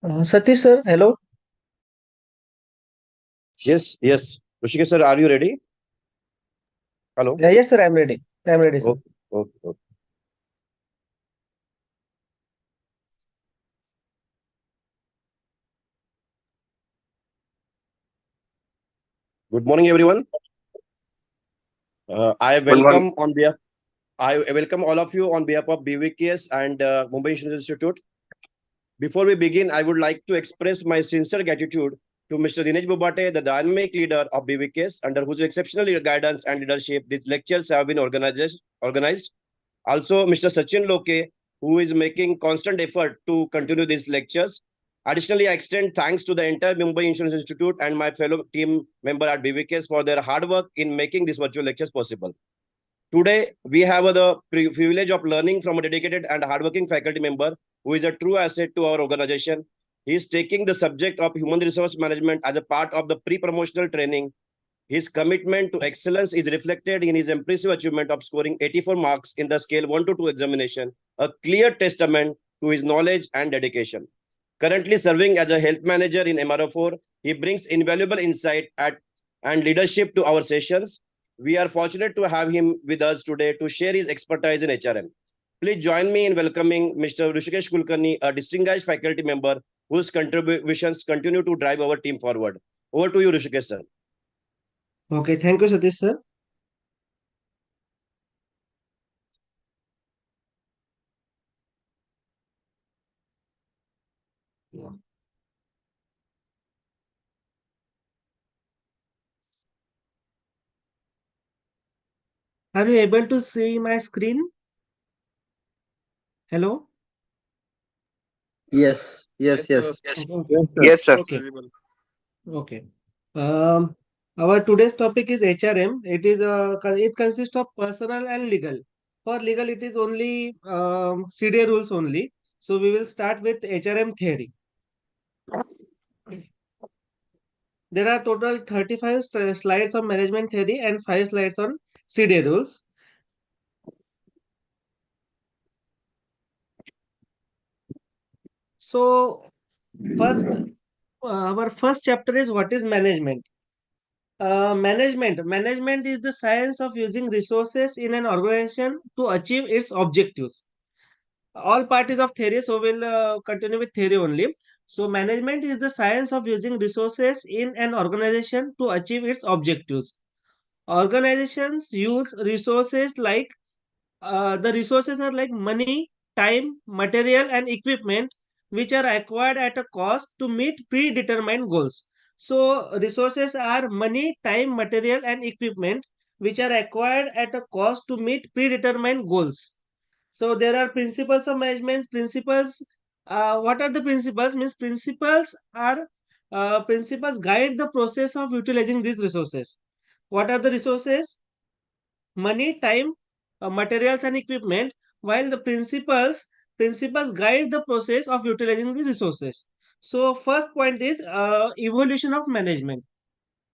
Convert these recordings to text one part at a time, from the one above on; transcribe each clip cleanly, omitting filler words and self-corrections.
Satish sir, hello. Yes, yes. Hrishikesh sir, are you ready? Hello. Yes, sir, I'm ready. I'm ready, sir. Okay, okay, okay. Good morning, everyone. I Good morning. welcome on behalf. I welcome all of you on behalf of BVKS and Mumbai Insurance Institute. Before we begin, I would like to express my sincere gratitude to Mr. Dinesh Bubate, the dynamic leader of BVKS, under whose exceptional guidance and leadership these lectures have been organized. Also, Mr. Sachin Loke, who is making constant effort to continue these lectures. Additionally, I extend thanks to the entire Mumbai Insurance Institute and my fellow team member at BVKS for their hard work in making these virtual lectures possible. Today, we have the privilege of learning from a dedicated and hardworking faculty member who is a true asset to our organization. He is taking the subject of human resource management as a part of the pre-promotional training. His commitment to excellence is reflected in his impressive achievement of scoring 84 marks in the scale 1 to 2 examination, a clear testament to his knowledge and dedication. Currently serving as a health manager in MRO4, he brings invaluable insight and leadership to our sessions. We are fortunate to have him with us today to share his expertise in HRM. Please join me in welcoming Mr. Hrishikesh Kulkarni, a distinguished faculty member whose contributions continue to drive our team forward. Over to you, Hrishikesh sir. Okay, thank you, Satish sir. Are you able to see my screen? Hello? Yes, yes, yes. Yes. Okay. Yes, sir. Yes, sir. It's visible. Okay. Um, our today's topic is HRM. It consists of personal and legal. For legal, it is only CDA rules only. So we will start with HRM theory. There are total 35 slides on management theory and 5 slides on CDA rules. So first, our first chapter is what is management. Management is the science of using resources in an organization to achieve its objectives. All parties of theory, so we'll continue with theory only. So management is the science of using resources in an organization to achieve its objectives. Organizations use resources like the resources are like money, time, material, and equipment, which are acquired at a cost to meet predetermined goals. So, resources are money, time, material, and equipment, which are acquired at a cost to meet predetermined goals. So, there are principles of management. Principles. What are the principles? Means principles guide the process of utilizing these resources. What are the resources? Money, time, materials, and equipment, while the principles guide the process of utilizing the resources. So first point is evolution of management.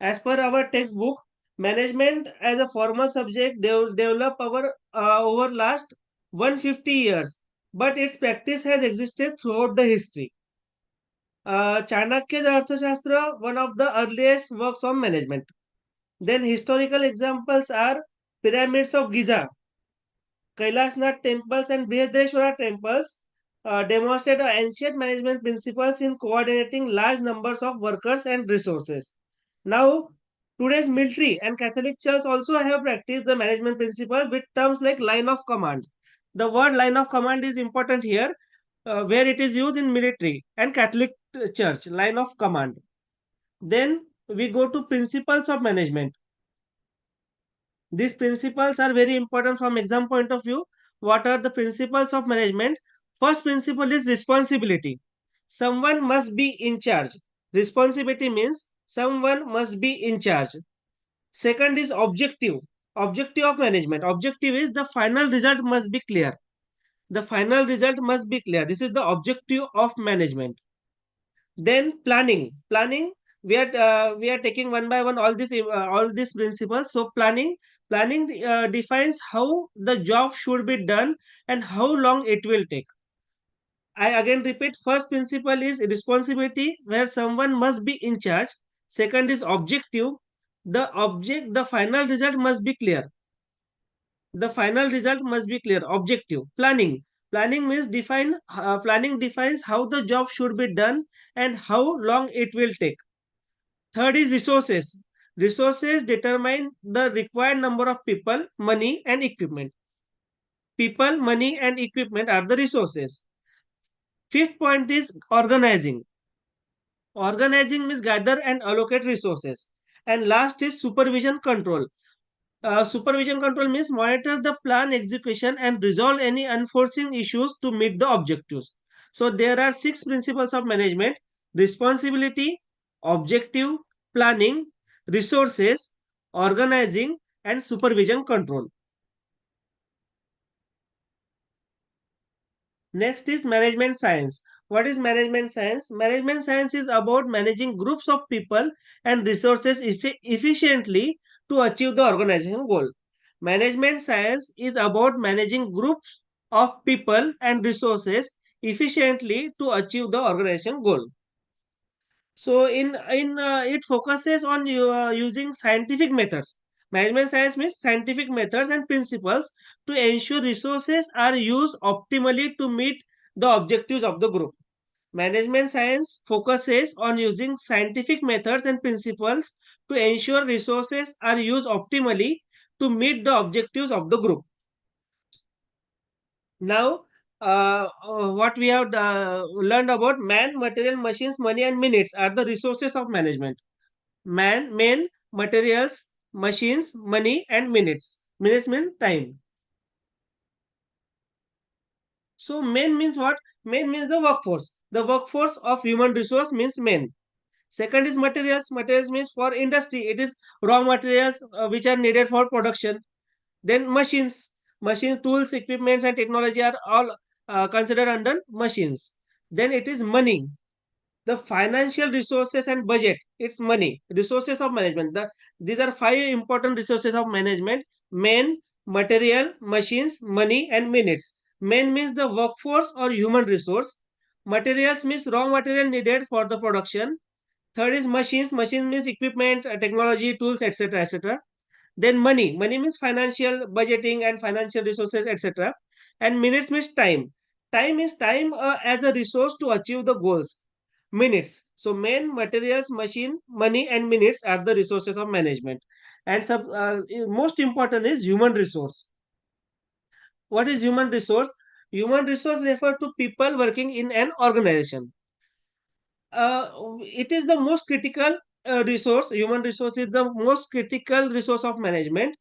As per our textbook, management as a formal subject develop over last 150 years, but its practice has existed throughout the history. Chanakya's Arthashastra, one of the earliest works on management. Then historical examples are pyramids of Giza, Kailasnath temples and Brihadeshwara temples demonstrate ancient management principles in coordinating large numbers of workers and resources. Now, today's military and Catholic Church also have practiced the management principle with terms like line of command. The word line of command is important here, where it is used in military and Catholic Church, line of command. Then we go to principles of management. These principles are very important from exam point of view. What are the principles of management? First principle is responsibility. Someone must be in charge. Responsibility means someone must be in charge. Second is objective. Objective of management. Objective is the final result must be clear. The final result must be clear. This is the objective of management. Then planning, we are taking one by one all these principles. So planning defines how the job should be done and how long it will take. I again repeat, first principle is responsibility, where someone must be in charge. Second is objective. The final result must be clear. The final result must be clear. Objective. Planning. Planning defines how the job should be done and how long it will take. Third is resources. Resources determine the required number of people, money, and equipment. People, money, and equipment are the resources. Fifth point is organizing. Organizing means gather and allocate resources. And last is supervision control. Supervision control means monitor the plan execution and resolve any unforeseen issues to meet the objectives. So there are six principles of management: responsibility, objective, planning, resources, organizing, and supervision control. Next is management science. What is management science? Management science is about managing groups of people and resources efficiently to achieve the organization goal. Management science is about managing groups of people and resources efficiently to achieve the organization goal. So in it focuses on using scientific methods. Management science means scientific methods and principles to ensure resources are used optimally to meet the objectives of the group. Management science focuses on using scientific methods and principles to ensure resources are used optimally to meet the objectives of the group. Now, what we have learned about man, material, machines, money, and minutes are the resources of management. Men, materials, machines, money, and minutes. Minutes mean time. So men means what? Men means the workforce. The workforce of human resource means men. Second is materials. Materials means for industry. It is raw materials which are needed for production. Then machines. Machine tools, equipments, and technology are all considered under machines. Then it is money. The financial resources and budget, it's money. Resources of management, these are five important resources of management: men, material, machines, money, and minutes. Men means the workforce or human resource. Materials means raw material needed for the production. Third is machines. Machines means equipment, technology, tools, etc., etc. Then money means financial budgeting and financial resources, etc. And minutes means time. Time is time as a resource to achieve the goals. Minutes. So men, materials, machine, money, and minutes are the resources of management. And most important is human resource. What is human resource? Human resource refer to people working in an organization. It is the most critical resource. Human resource is the most critical resource of management.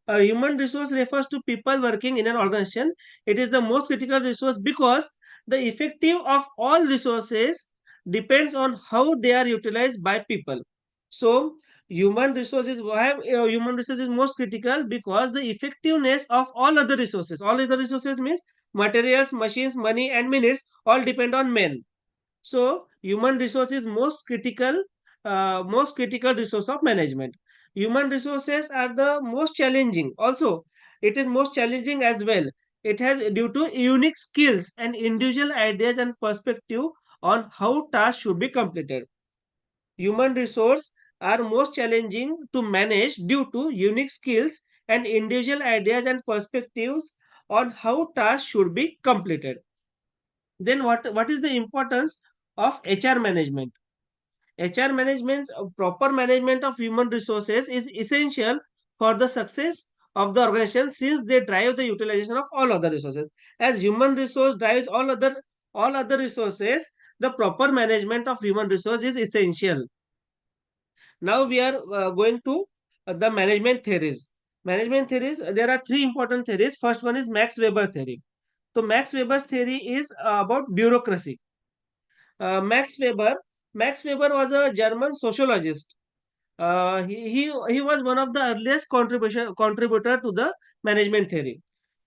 Human resource refers to people working in an organization. It is the most critical resource because the effective of all resources depends on how they are utilized by people. So human resource is most critical because the effectiveness of all other resources means materials, machines, money, and minutes, all depend on men. So human resource is most critical resource of management. Human resources are the most challenging. Also, it is most challenging as well. It has due to unique skills and individual ideas and perspective on how tasks should be completed. Human resource are most challenging to manage due to unique skills and individual ideas and perspectives on how tasks should be completed. Then what is the importance of HR management? HR management, proper management of human resources is essential for the success of the organization, since they drive the utilization of all other resources. As human resource drives all other resources, the proper management of human resource is essential. Now we are going to the management theories. Management theories, there are three important theories. First one is Max Weber theory. So Max Weber's theory is about bureaucracy. uh, Max Weber. Max Weber was a German sociologist. He was one of the earliest contributor to the management theory.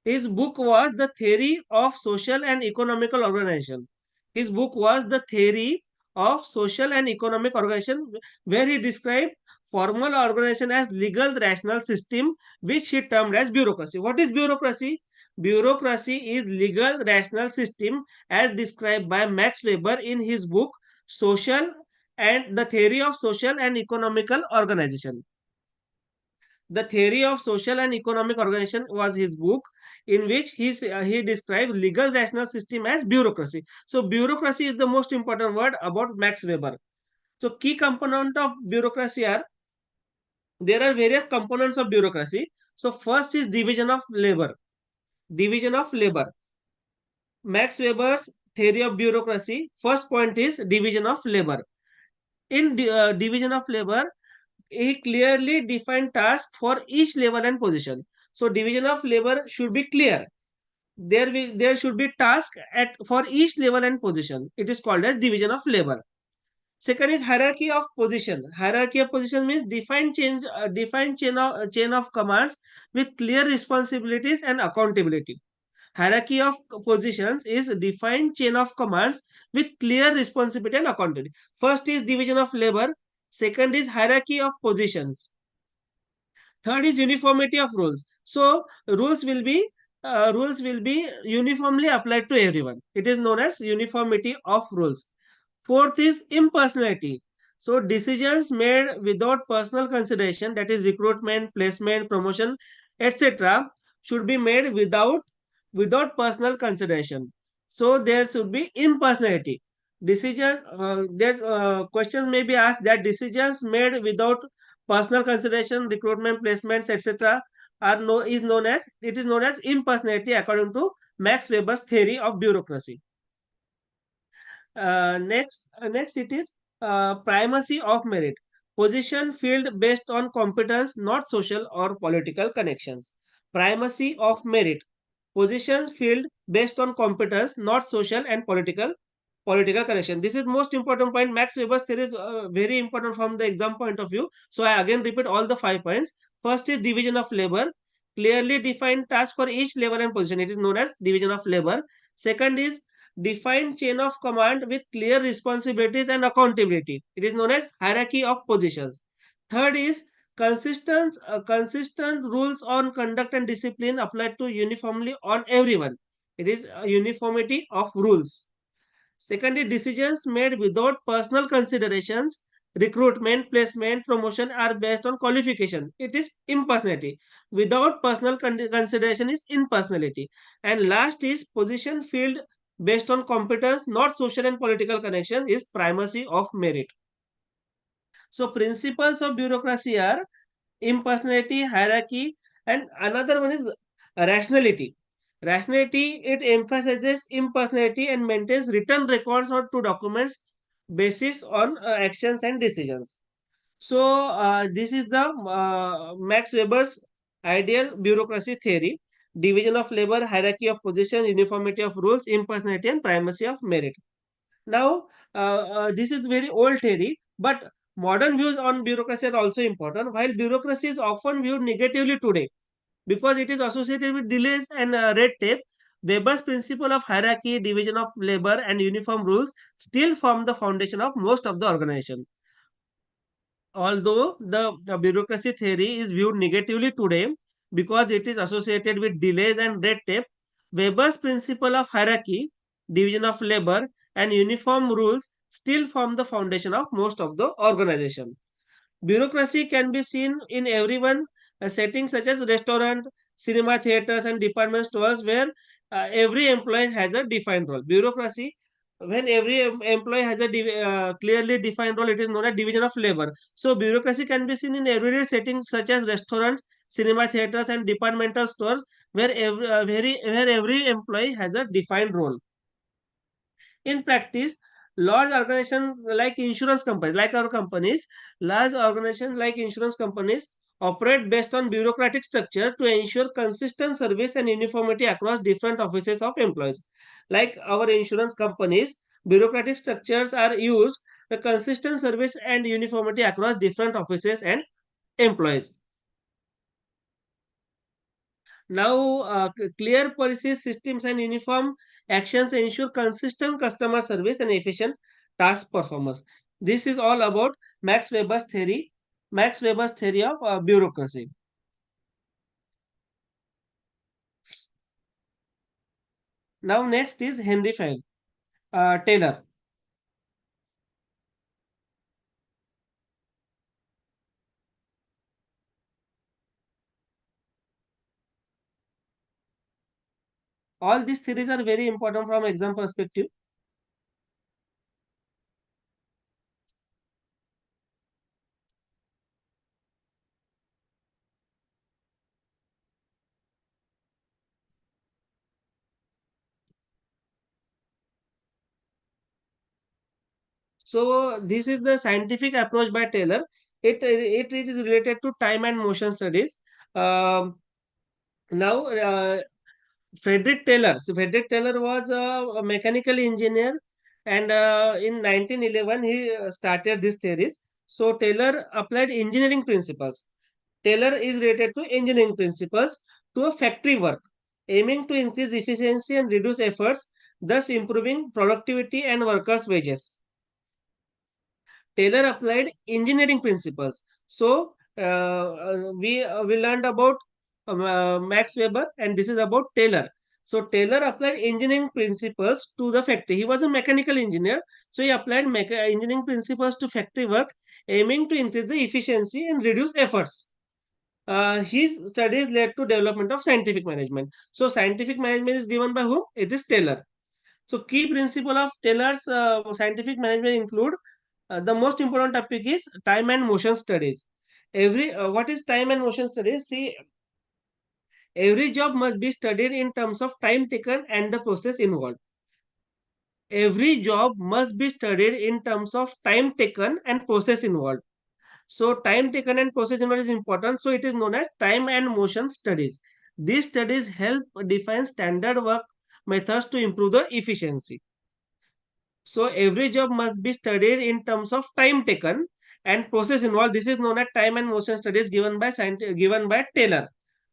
His book was The Theory of Social and Economical Organization. His book was The Theory of Social and Economic Organization, where he described formal organization as legal rational system, which he termed as bureaucracy. What is bureaucracy? Bureaucracy is legal rational system as described by Max Weber in his book Social and the Theory of Social and Economical Organization. The Theory of Social and Economic Organization was his book in which he described legal rational system as bureaucracy. So bureaucracy is the most important word about Max Weber. So key component of bureaucracy are, there are various components of bureaucracy. So first is division of labor. Division of labor. Max Weber's theory of bureaucracy, first point is division of labor. In division of labor, he clearly defined tasks for each level and position. So division of labor should be clear. There should be task at for each level and position. It is called as division of labor. Second is hierarchy of position. Hierarchy of position means defined chain of commands with clear responsibilities and accountability. Hierarchy of positions is defined chain of commands with clear responsibility and accountability. First is division of labor. Second is hierarchy of positions. Third is uniformity of rules. So rules will be uniformly applied to everyone. It is known as uniformity of rules. Fourth is impersonality. So decisions made without personal consideration, that is recruitment, placement, promotion, etc., should be made without personal consideration. So there should be impersonality. Questions may be asked that decisions made without personal consideration, recruitment, placements, etc., it is known as impersonality according to Max Weber's theory of bureaucracy. Next it is primacy of merit. Position filled based on competence, not social or political connections. Primacy of merit. Positions filled based on competence, not social and political connection. This is most important point. Max Weber's theory is very important from the exam point of view. So I again repeat all the 5 points. First is division of labor. Clearly defined task for each level and position. It is known as division of labor. Second is defined chain of command with clear responsibilities and accountability. It is known as hierarchy of positions. Third is consistent rules on conduct and discipline applied to uniformly on everyone. It is uniformity of rules. Secondly, decisions made without personal considerations, recruitment, placement, promotion are based on qualification. It is impersonality. Without personal consideration is impersonality. And last is position filled based on competence, not social and political connection, is primacy of merit. So principles of bureaucracy are impersonality, hierarchy, and another one is rationality. Rationality, it emphasizes impersonality and maintains written records or to documents basis on actions and decisions. So this is the Max Weber's ideal bureaucracy theory: division of labor, hierarchy of position, uniformity of rules, impersonality, and primacy of merit. Now, this is very old theory, but modern views on bureaucracy are also important. While bureaucracy is often viewed negatively today because it is associated with delays and red tape, Weber's principle of hierarchy, division of labor, and uniform rules still form the foundation of most of the organization. Although the bureaucracy theory is viewed negatively today because it is associated with delays and red tape, Weber's principle of hierarchy, division of labor, and uniform rules still form the foundation of most of the organization. Bureaucracy can be seen in everyone settings such as restaurant, cinema theaters, and department stores where every employee has a defined role. Bureaucracy, when every employee has a clearly defined role, it is known as division of labor. So bureaucracy can be seen in everyday settings such as restaurants, cinema theaters, and departmental stores where every employee has a defined role. In practice, large organizations like insurance companies, like our companies, large organizations like insurance companies operate based on bureaucratic structure to ensure consistent service and uniformity across different offices of employees. Like our insurance companies, bureaucratic structures are used the consistent service and uniformity across different offices and employees. Now, clear policies, systems, and uniform actions ensure consistent customer service and efficient task performance. This is all about Max Weber's theory of bureaucracy. Now next is Henry Fayol, Taylor. All these theories are very important from exam perspective. So this is the scientific approach by Taylor. It is related to time and motion studies. Um, now Frederick Taylor. So Frederick Taylor was a mechanical engineer, and in 1911 he started these theories. So Taylor applied engineering principles. Taylor is related to engineering principles to a factory work, aiming to increase efficiency and reduce efforts, thus improving productivity and workers' wages. Taylor applied engineering principles. So we learned about Max Weber, and this is about Taylor. So Taylor applied engineering principles to the factory. He was a mechanical engineer, so he applied engineering principles to factory work, aiming to increase the efficiency and reduce efforts. His studies led to development of scientific management. So scientific management is given by whom? It is Taylor. So key principle of Taylor's scientific management include the most important topic is time and motion studies. Every what is time and motion studies? See, every job must be studied in terms of time taken and the process involved. Every job must be studied in terms of time taken and process involved. So time taken and process involved is important. So it is known as time and motion studies. These studies help define standard work methods to improve the efficiency. So every job must be studied in terms of time taken and process involved. This is known as time and motion studies given by Taylor.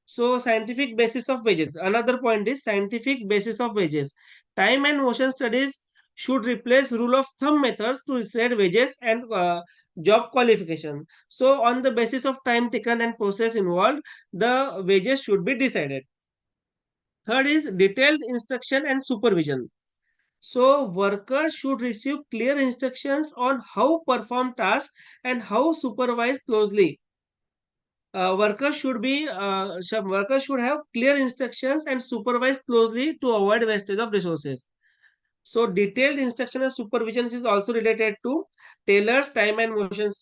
So scientific basis of wages. Another point is scientific basis of wages. Time and motion studies should replace rule of thumb methods to decide wages and job qualification. So on the basis of time taken and process involved, the wages should be decided. Third is detailed instruction and supervision. So workers should receive clear instructions on how perform tasks and how supervise closely. Workers should have clear instructions and supervise closely to avoid wastage of resources. So detailed instruction and supervision is also related to Taylor's time and motion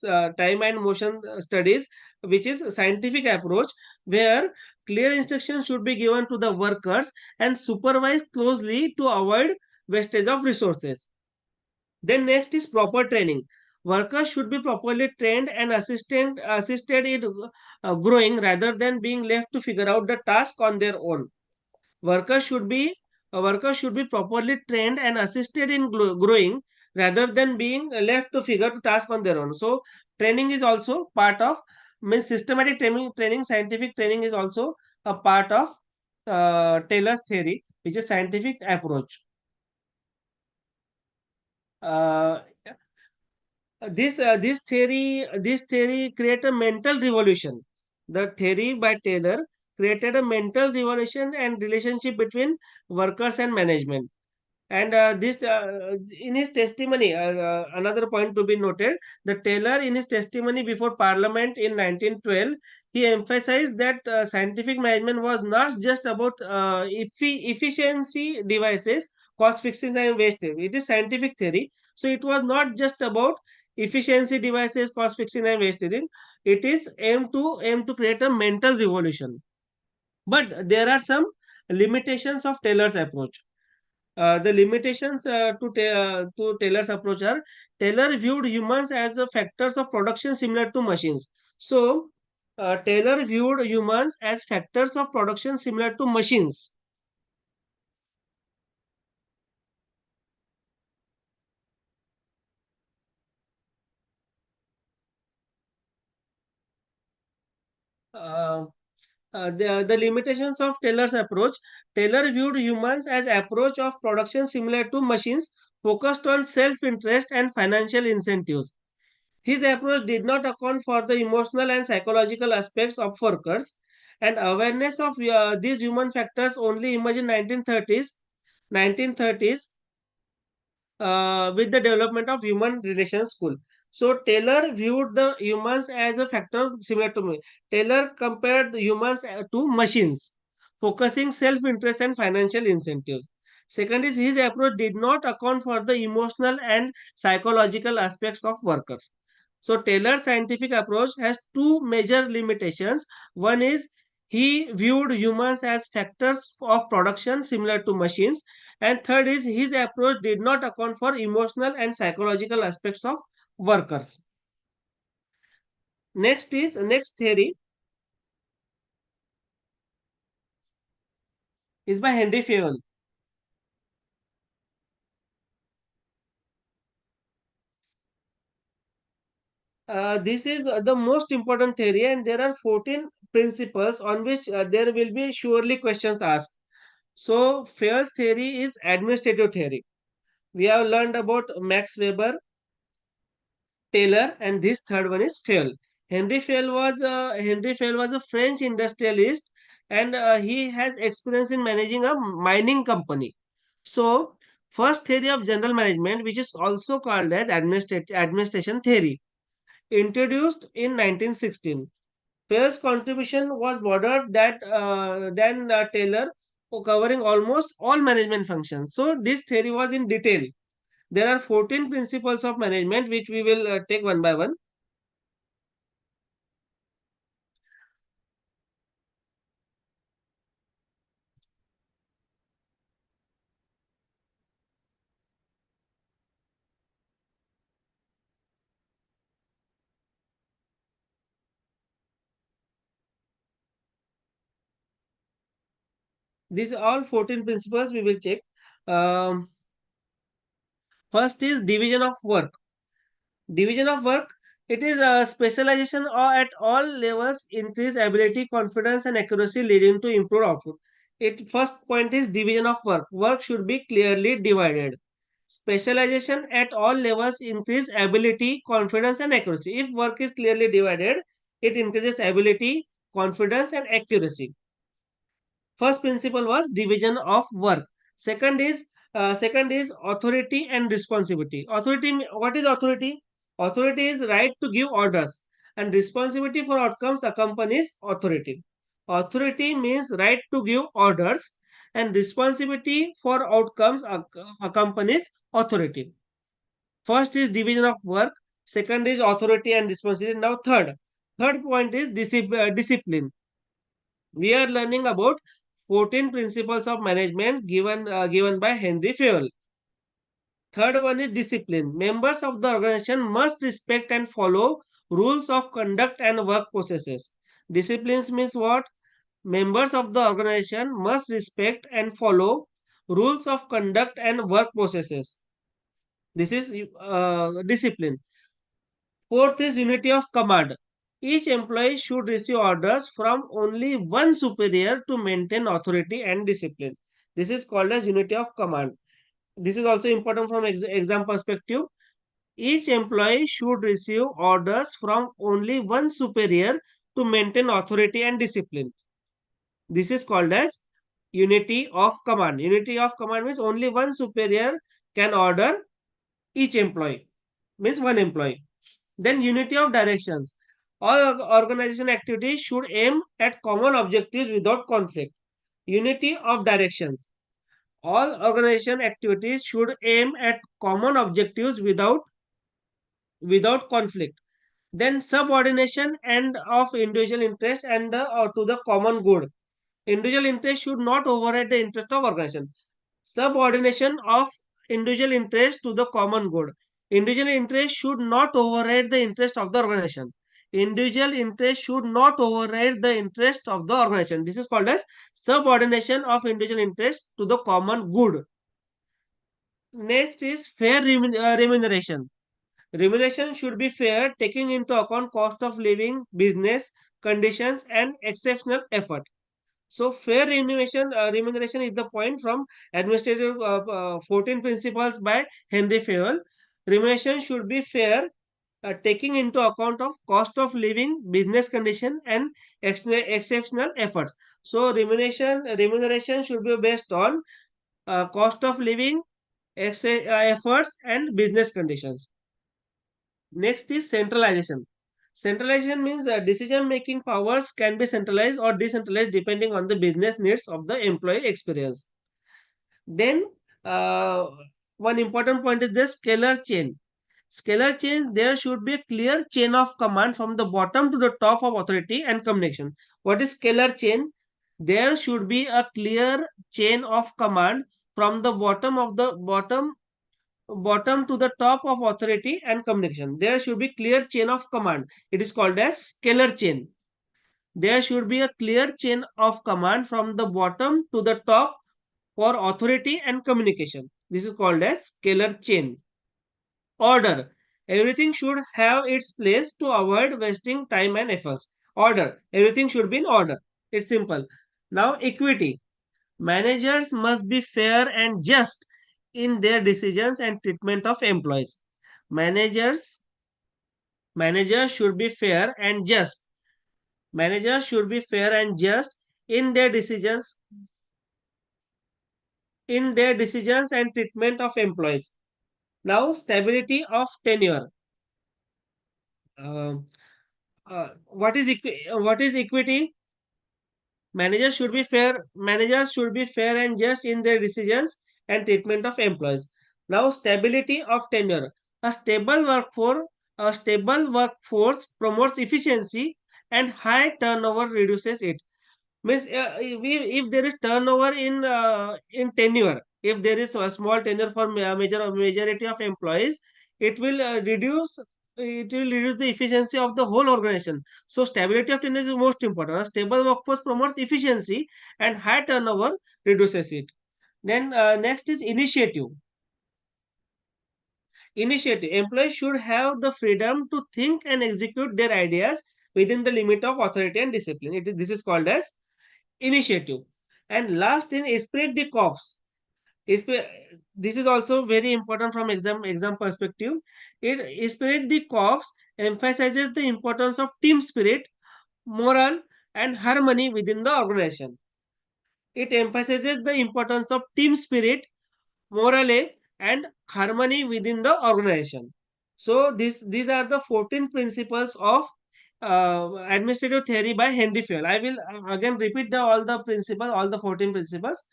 studies, which is a scientific approach where clear instructions should be given to the workers and supervised closely to avoid wastage of resources. Then next is proper training. Workers should be properly trained and assisted in growing rather than being left to figure out the task on their own. Workers should be Workers should be properly trained and assisted in growing rather than being left to figure out task on their own. So training is also part of means systematic training. Scientific training is also a part of Taylor's theory, which is scientific approach. Uh, this theory create a mental revolution. The theory by Taylor created a mental revolution and relationship between workers and management. And this in his testimony, another point to be noted, the Taylor in his testimony before Parliament in 1912, he emphasized that scientific management was not just about efficiency devices, cost fixing and wastage. It is scientific theory, so it was not just about efficiency devices, cost fixing and wastage. It is aim to create a mental revolution. But there are some limitations of Taylor's approach. The limitations to Taylor's approach are Taylor viewed humans as factors of production similar to machines. So, Taylor viewed humans as factors of production similar to machines. Uh, the limitations of Taylor's approach. Taylor viewed humans as approach of production similar to machines, focused on self-interest and financial incentives. His approach did not account for the emotional and psychological aspects of workers, and awareness of these human factors only emerged in 1930s 1930s, with the development of human relations school. So Taylor viewed the humans as a factor similar to me. Taylor compared the humans to machines, focusing self-interest and financial incentives. Second is his approach did not account for the emotional and psychological aspects of workers. So Taylor's scientific approach has two major limitations. One is he viewed humans as factors of production similar to machines, and third is his approach did not account for emotional and psychological aspects of workers. Next theory is by Henry Fayol. This is the most important theory, and there are 14 principles on which there will be surely questions asked. So Fayol's theory is administrative theory. We have learned about Max Weber, Taylor, and this third one is Fayol. Henry Fayol was a French industrialist, and he has experience in managing a mining company. So, first theory of general management, which is also called as administration theory, introduced in 1916. Fayol's contribution was broader than Taylor, covering almost all management functions. So, this theory was in detail. There are 14 principles of management which we will take one by one. These are all 14 principles we will check. Um, First is division of work. Division of work, it is a specialization or at all levels increase ability, confidence and accuracy leading to improved output. It first point is division of work. Work should be clearly divided. Specialization at all levels increase ability, confidence and accuracy. If work is clearly divided, it increases ability, confidence and accuracy. First principle was division of work. Second is authority and responsibility. What is authority? Authority is right to give orders, and responsibility for outcomes accompanies authority. Authority means right to give orders, and responsibility for outcomes accompanies authority. First is division of work. Second is authority and responsibility. Now third point is discipline. We are learning about 14 principles of management given by Henry Fayol. Third one is discipline. Members of the organization must respect and follow rules of conduct and work processes. Disciplines means what? Members of the organization must respect and follow rules of conduct and work processes. This is discipline. Fourth is unity of command. Each employee should receive orders from only one superior to maintain authority and discipline. This is called as unity of command. This is also important from exam perspective. Each employee should receive orders from only one superior to maintain authority and discipline. This is called as unity of command. Unity of command means only one superior can order each employee, means one employee. Then unity of directions. All organization activities should aim at common objectives without conflict. Unity of directions. All organization activities should aim at common objectives without conflict. Then subordination and of individual interest and to the common good. Individual interest should not override the interest of organization. Subordination of individual interest to the common good. Individual interest should not override the interest of the organization. Individual interest should not override the interest of the organization. This is called as subordination of individual interest to the common good. Next is fair remuneration. Remuneration should be fair, taking into account cost of living, business conditions, and exceptional effort. So fair remuneration is the point from administrative 14 principles by Henry Fayol. Remuneration should be fair, taking into account of cost of living, business condition, and exceptional efforts. So remuneration should be based on cost of living, efforts, and business conditions. Next is centralization. Centralization means decision making powers can be centralized or decentralized depending on the business needs of the employee experience. Then, uh, one important point is the scalar chain. Scalar chain, there should be a clear chain of command from the bottom to the top of authority and communication. What is scalar chain? There should be a clear chain of command from the bottom to the top of authority and communication. There should be clear chain of command. It is called as scalar chain. There should be a clear chain of command from the bottom to the top for authority and communication. This is called as scalar chain. Order. Everything should have its place to avoid wasting time and efforts. Order. Everything should be in order. It's simple. Now, equity. Managers must be fair and just in their decisions and treatment of employees. Managers managers should be fair and just. Managers should be fair and just in their decisions and treatment of employees. Now, stability of tenure. Uh, what is equity? Managers should be fair and just in their decisions and treatment of employees. Now, stability of tenure. A stable workforce, a stable workforce promotes efficiency and high turnover reduces it. Means if there is turnover in tenure, if there is a small tenure for majority of employees, it will reduce the efficiency of the whole organization. So stability of tenure is most important. A stable workforce promotes efficiency and high turnover reduces it. Then next is initiative. Initiative. Employees should have the freedom to think and execute their ideas within the limit of authority and discipline. This is called as initiative. And last in esprit de corps. This is also very important from exam perspective. Esprit de corps emphasizes the importance of team spirit, morale, and harmony within the organization. It emphasizes the importance of team spirit, morale, and harmony within the organization. So these are the 14 principles of administrative theory by Henry Fayol. I will again repeat all the 14 principles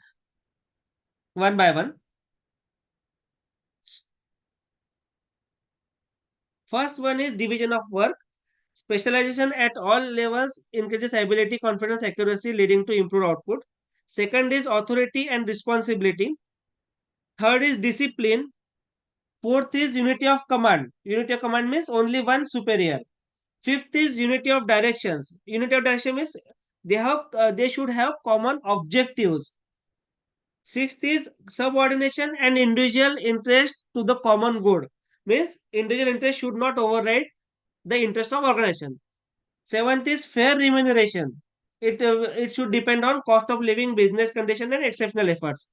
one by one. First one is division of work. Specialization at all levels increases ability, confidence, accuracy, leading to improved output. Second is authority and responsibility. Third is discipline. Fourth is unity of command. Unity of command means only one superior. Fifth is unity of directions. Unity of direction means they should have common objectives. Sixth is subordination and individual interest to the common good. Means individual interest should not override the interest of organization. Seventh is fair remuneration. It should depend on cost of living, business condition, and exceptional efforts.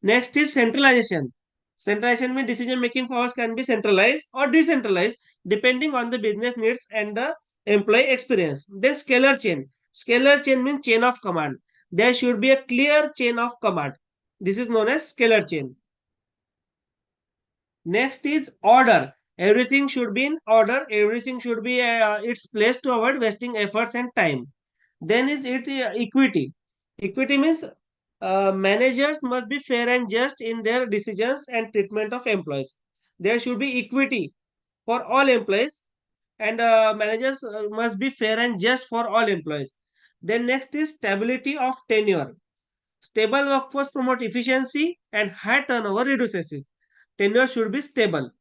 Next is centralization. Centralization means decision making powers can be centralized or decentralized depending on the business needs and the employee experience. Then scalar chain. Scalar chain means chain of command. There should be a clear chain of command. This is known as scalar chain. Next is order. Everything should be in order. Everything should be its place to avoid wasting efforts and time. Then is it equity. Equity means managers must be fair and just in their decisions and treatment of employees. There should be equity for all employees, and managers must be fair and just for all employees. Then next is stability of tenure. Stable workforce promote efficiency and high turnover reduces it. Tenure should be stable.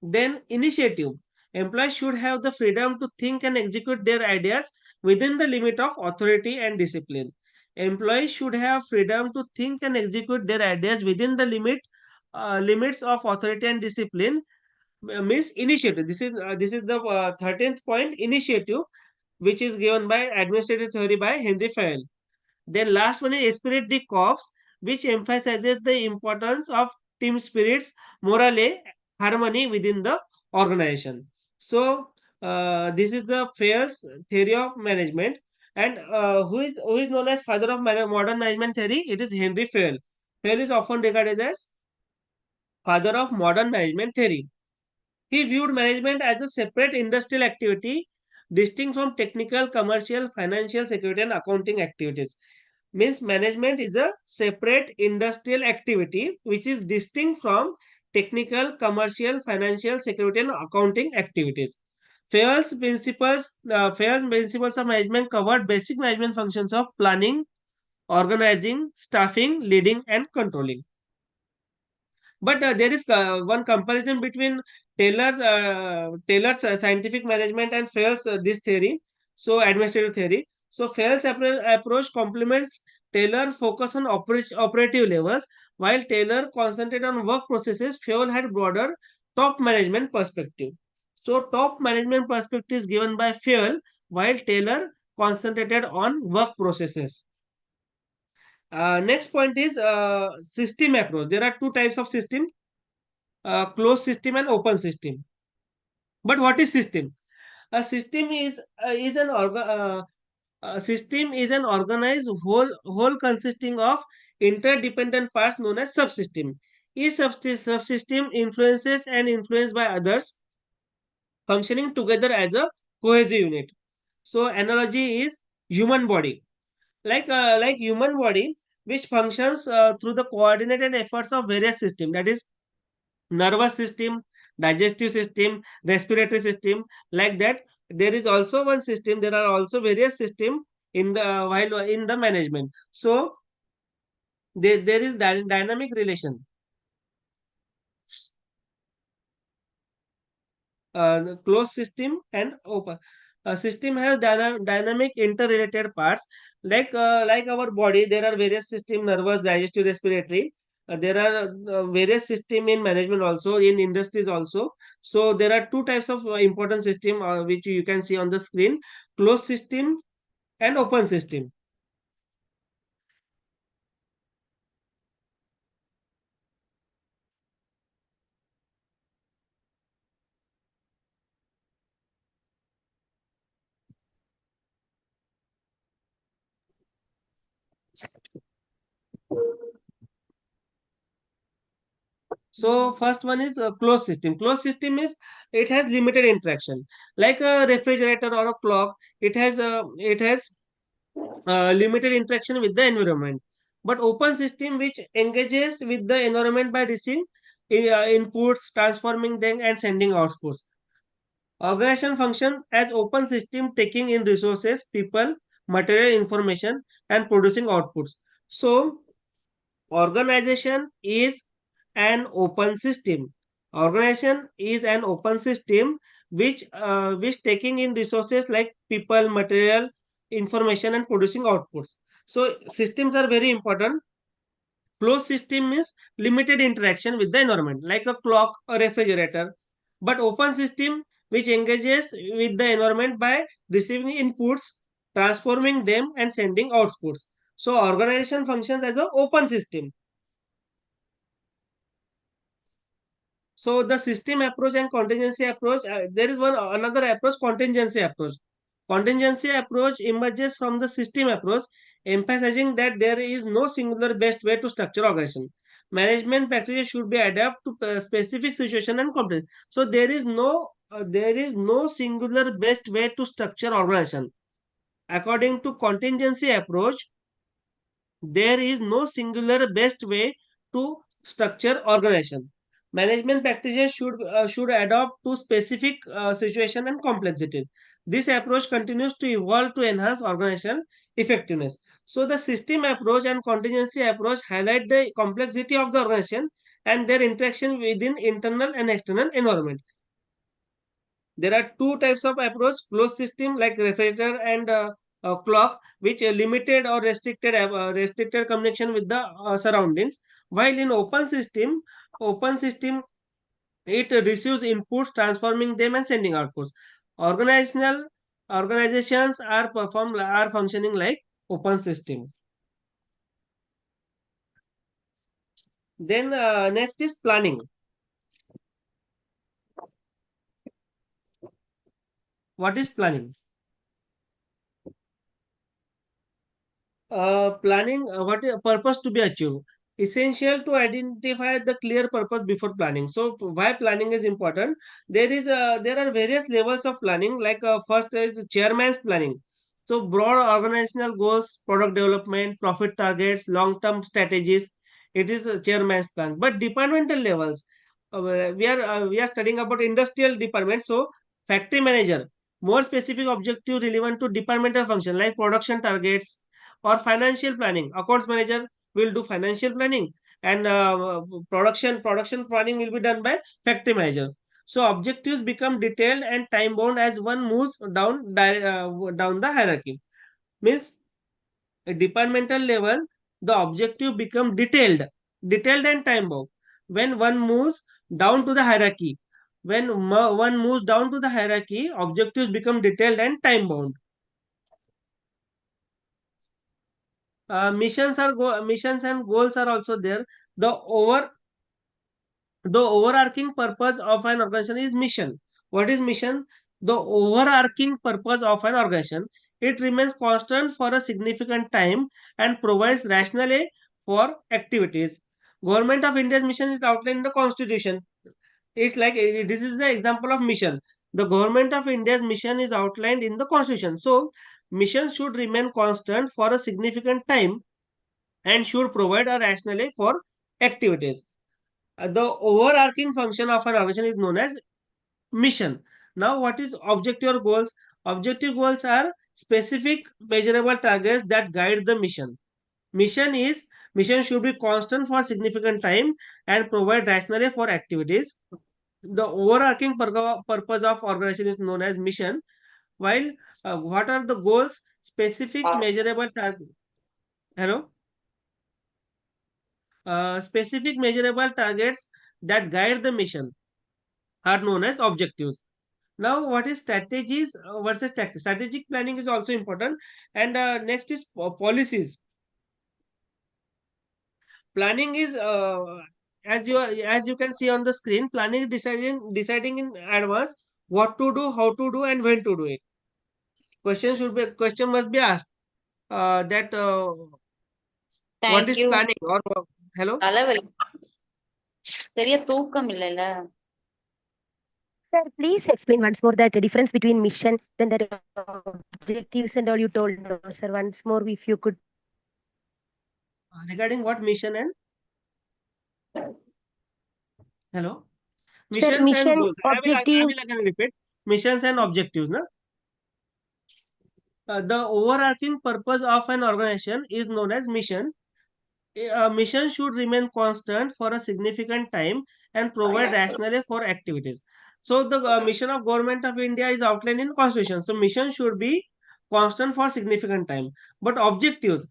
Then initiative. Employees should have the freedom to think and execute their ideas within the limit of authority and discipline. Employees should have freedom to think and execute their ideas within the limits of authority and discipline. Means initiative. This is the 13th point, initiative, which is given by administrative theory by Henry Fayol. Then last one is spirit de corps, which emphasizes the importance of team spirits, morale, harmony within the organization. So this is the Fayol's theory of management, and who is known as father of modern management theory? It is Henry Fayol. Fayol is often regarded as father of modern management theory. He viewed management as a separate industrial activity, distinct from technical, commercial, financial, security, and accounting activities. Means management is a separate industrial activity which is distinct from technical, commercial, financial, security, and accounting activities. Fayol's principles of management covered basic management functions of planning, organizing, staffing, leading, and controlling. But there is one comparison between Taylor's scientific management and Fayol's this theory, so administrative theory. So Fayol's approach complements Taylor's focus on operative levels, while Taylor concentrated on work processes. Fayol had broader top management perspective. So top management perspective is given by Fayol, while Taylor concentrated on work processes. Next point is system approach. There are two types of system: closed system and open system. But what is system? A system is an a system is an organized whole consisting of interdependent parts known as subsystem. Each subsystem influences and influenced by others, functioning together as a cohesive unit. So analogy is human body. Like human body, which functions through the coordinated efforts of various systems. That is nervous system, digestive system, respiratory system, like that. There is also one system. There are also various system in the while in the management. So there is dynamic relation. Closed system and open. A system has dynamic interrelated parts. Like our body, there are various system: nervous, digestive, respiratory. There are various system in management also, in industries also. So there are two types of important system which you can see on the screen: closed system and open system. So first one is a closed system. Closed system is, it has limited interaction. Like a refrigerator or a clock, it has limited interaction with the environment. But open system which engages with the environment by receiving inputs, transforming them, and sending outputs. Organization function as open system, taking in resources, people, material, information, and producing outputs. So organization is an open system. Organization is an open system which taking in resources like people, material, information, and producing outputs. So systems are very important. Closed system means limited interaction with the environment, like a clock or refrigerator. But open system which engages with the environment by receiving inputs, transforming them, and sending outputs. So organization functions as an open system. So the system approach and contingency approach, there is one another approach, contingency approach. Contingency approach emerges from the system approach, emphasizing that there is no singular best way to structure organization. Management practices should be adapted to specific situation and context. So there is no singular best way to structure organization. According to contingency approach, there is no singular best way to structure organization. Management practices should adopt to specific situation and complexity. This approach continues to evolve to enhance organization effectiveness. So the system approach and contingency approach highlight the complexity of the organization and their interaction within internal and external environment. There are two types of approach: closed system like refrigerator and clock, which limited or restricted communication with the surroundings. While in open system, it receives inputs, transforming them and sending outputs. Organizational organizations are functioning like open system. Then next is planning. What is planning? Planning, what is purpose to be achieved? essential to identify the clear purpose before planning. So why planning is important? There are various levels of planning. Like first is chairman's planning. So broad organizational goals, product development, profit targets, long-term strategies. It is a chairman's plan. But departmental levels, we are studying about industrial department. So factory manager, more specific objective relevant to departmental function like production targets or financial planning. Accounts manager will do financial planning, and production planning will be done by factory manager. So objectives become detailed and time bound as one moves down the hierarchy. Means at departmental level, the objective become detailed and time bound when one moves down to the hierarchy. When one moves down to the hierarchy, objectives become detailed and time bound. Missions and goals are also there. The overarching purpose of an organization is mission. What is mission? The overarching purpose of an organization, it remains constant for a significant time and provides rationale for activities. Government of India's mission is outlined in the constitution. It's like this is the example of mission. The government of India's mission is outlined in the constitution. So mission should remain constant for a significant time and should provide a rationale for activities. The overarching function of an organization is known as mission. Now, what is objective or goals? Objective goals are specific measurable targets that guide the mission. Mission should be constant for significant time and provide rationale for activities. The overarching purpose of organization is known as mission, while what are the goals? Specific measurable target. Hello. Specific measurable targets that guide the mission are known as objectives. Now, what is strategies versus tactics? Strategic planning is also important, and next is policies. Planning is as you can see on the screen. Planning is deciding in advance what to do, how to do, and when to do it. Question must be asked that what Thank is you. planning or hello. சரியா தூக்கம் இல்லைல்ல. Sir, please explain once more that difference between mission, then that objectives and all you told, no, sir. Once more, if you could. Regarding what mission and hello. Sir, Missions and mission, goals. I objective. will again repeat. Missions and objectives. Na? The overarching purpose of an organization is known as mission. A mission should remain constant for a significant time and provide rationale for activities. So the mission of government of India is outlined in constitution. So mission should be constant for significant time. But objectives,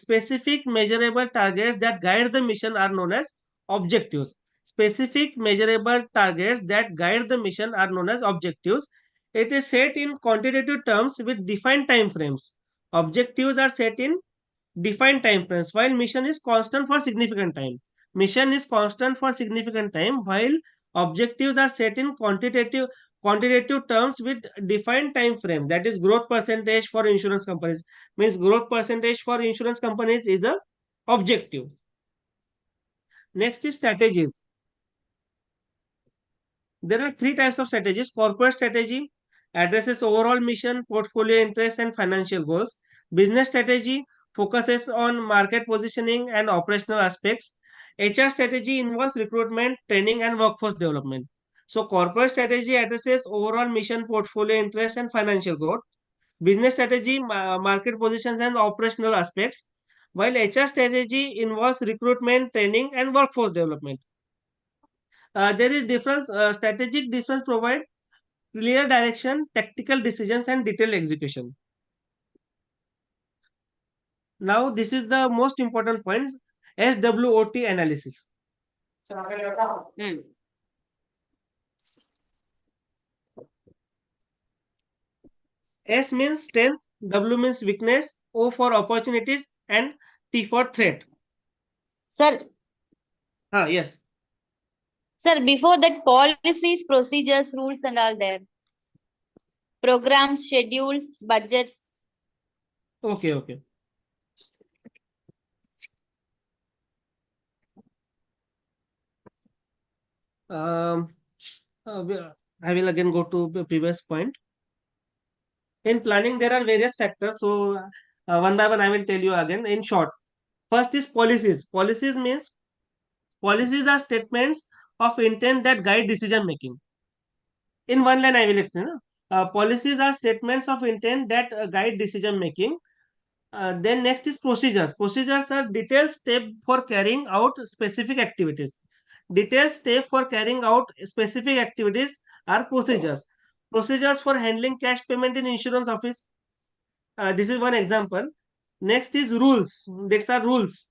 specific measurable targets that guide the mission are known as objectives. Specific measurable targets that guide the mission are known as objectives. It is set in quantitative terms with defined time frames. Objectives are set in defined time frames while mission is constant for significant time. Mission is constant for significant time while objectives are set in quantitative terms with defined time frame. That is growth percentage for insurance companies. Means growth percentage for insurance companies is a objective. Next is strategies. There are three types of strategies. Corporate strategy addresses overall mission, portfolio interests, and financial goals. Business strategy focuses on market positioning and operational aspects. HR strategy involves recruitment, training, and workforce development. So, corporate strategy addresses overall mission, portfolio interest, and financial growth. Business strategy, market positions, and operational aspects. While HR strategy involves recruitment, training, and workforce development. There is difference. Strategic difference provide clear direction, tactical decisions, and detailed execution. Now, this is the most important point: SWOT analysis. S means strength, W means weakness, O for opportunities, and T for threat. Sir, Yes. sir, before that, policies, procedures, rules, and all there. Programs, schedules, budgets. Okay. Um, uh, we- I will again go to the previous point. In planning, there are various factors. So, one by one, I will tell you again in short. First is policies. Policies are statements of intent that guide decision making. In one line, I will explain. Policies are statements of intent that guide decision making. Then next is procedures. Procedures are detailed step for carrying out specific activities. Detailed step for carrying out specific activities are procedures. Procedures for handling cash payment in insurance office. This is one example. Next is rules. Next are rules.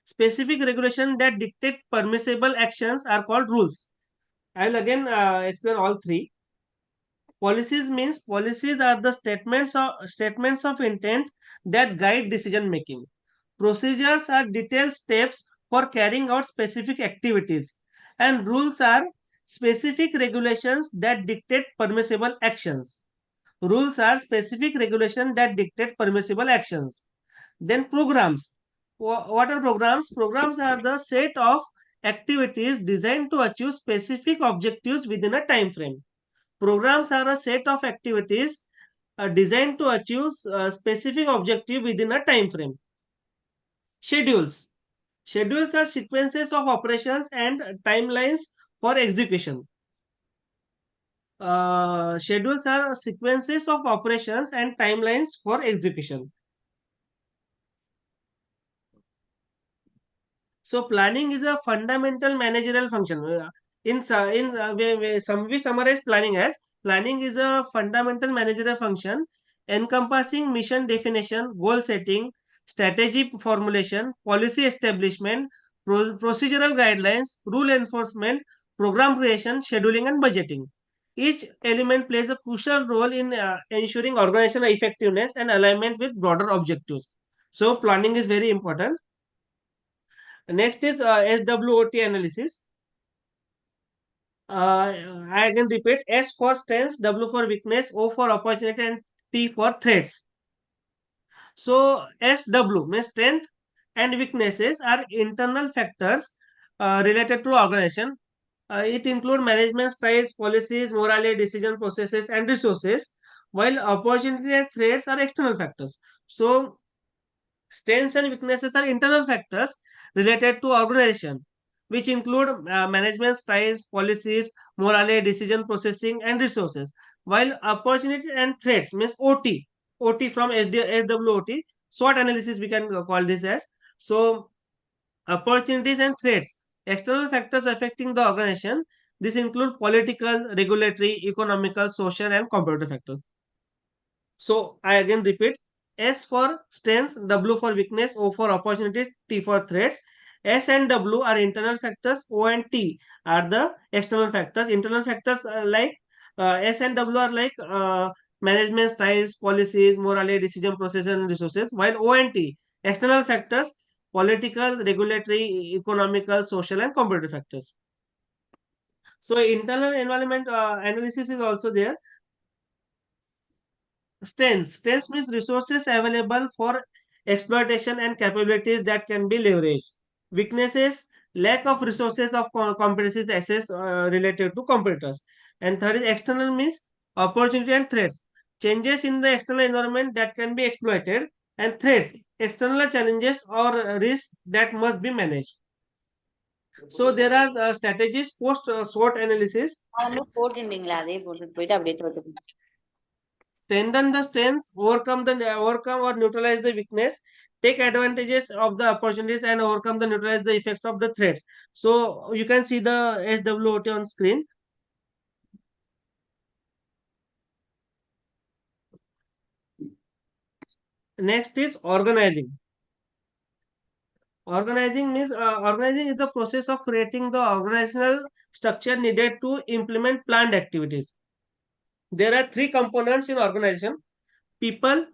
Specific regulation that dictate permissible actions are called rules. I will again explain all three. Policies are the statements of intent that guide decision making. Procedures are detailed steps for carrying out specific activities, and rules are specific regulations that dictate permissible actions. Rules are specific regulations that dictate permissible actions. Then programs. What are programs? Programs are the set of activities designed to achieve specific objectives within a time frame. Programs are a set of activities designed to achieve a specific objective within a time frame. Schedules. Schedules are sequences of operations and timelines for execution. Schedules are sequences of operations and timelines for execution. So planning is a fundamental managerial function. We summarize planning as planning is a fundamental managerial function encompassing mission definition, goal setting, strategy formulation, policy establishment, procedural guidelines, rule enforcement, program creation, scheduling, and budgeting. Each element plays a crucial role in ensuring organizational effectiveness and alignment with broader objectives. So planning is very important. Next is SWOT analysis. I again repeat: S for strengths, W for weakness, O for opportunity, and T for threats. So SW means strength and weaknesses are internal factors related to organization. It include management styles, policies, morale, decision processes, and resources. While opportunity and threats are external factors. So strengths and weaknesses are internal factors related to organization, which include management styles, policies, morale, decision processing, and resources. While opportunity and threats means OT from SWOT, SWOT analysis we can call this as. So opportunities and threats, external factors affecting the organization. This include political, regulatory, economical, social, and competitive factors. So I again repeat: S for strengths, W for weakness, O for opportunities, T for threats. S and W are internal factors, O and T are the external factors. Internal factors are like S and W are like management styles, policies, morale, decision processes, and resources. While O and T, external factors, political, regulatory, economical, social, and competitive factors. So internal environment analysis is also there. Strengths means resources available for exploitation and capabilities that can be leveraged. Weaknesses, lack of resources of competencies access related to competitors. And third is external means opportunity and threats. Changes in the external environment that can be exploited, and threats, external challenges or risks that must be managed. So there are strategies post SWOT analysis. போட்டுட்டீங்களா அதே போட்டுட்டு போயிட்டு அப்படியே தோத்துட்டு Strengthen the strengths, overcome or neutralize the weakness, take advantages of the opportunities, and overcome the neutralize the effects of the threats. So you can see the SWOT on screen. Next is organizing. Organizing is the process of creating the organizational structure needed to implement planned activities. There are three components in organization: people,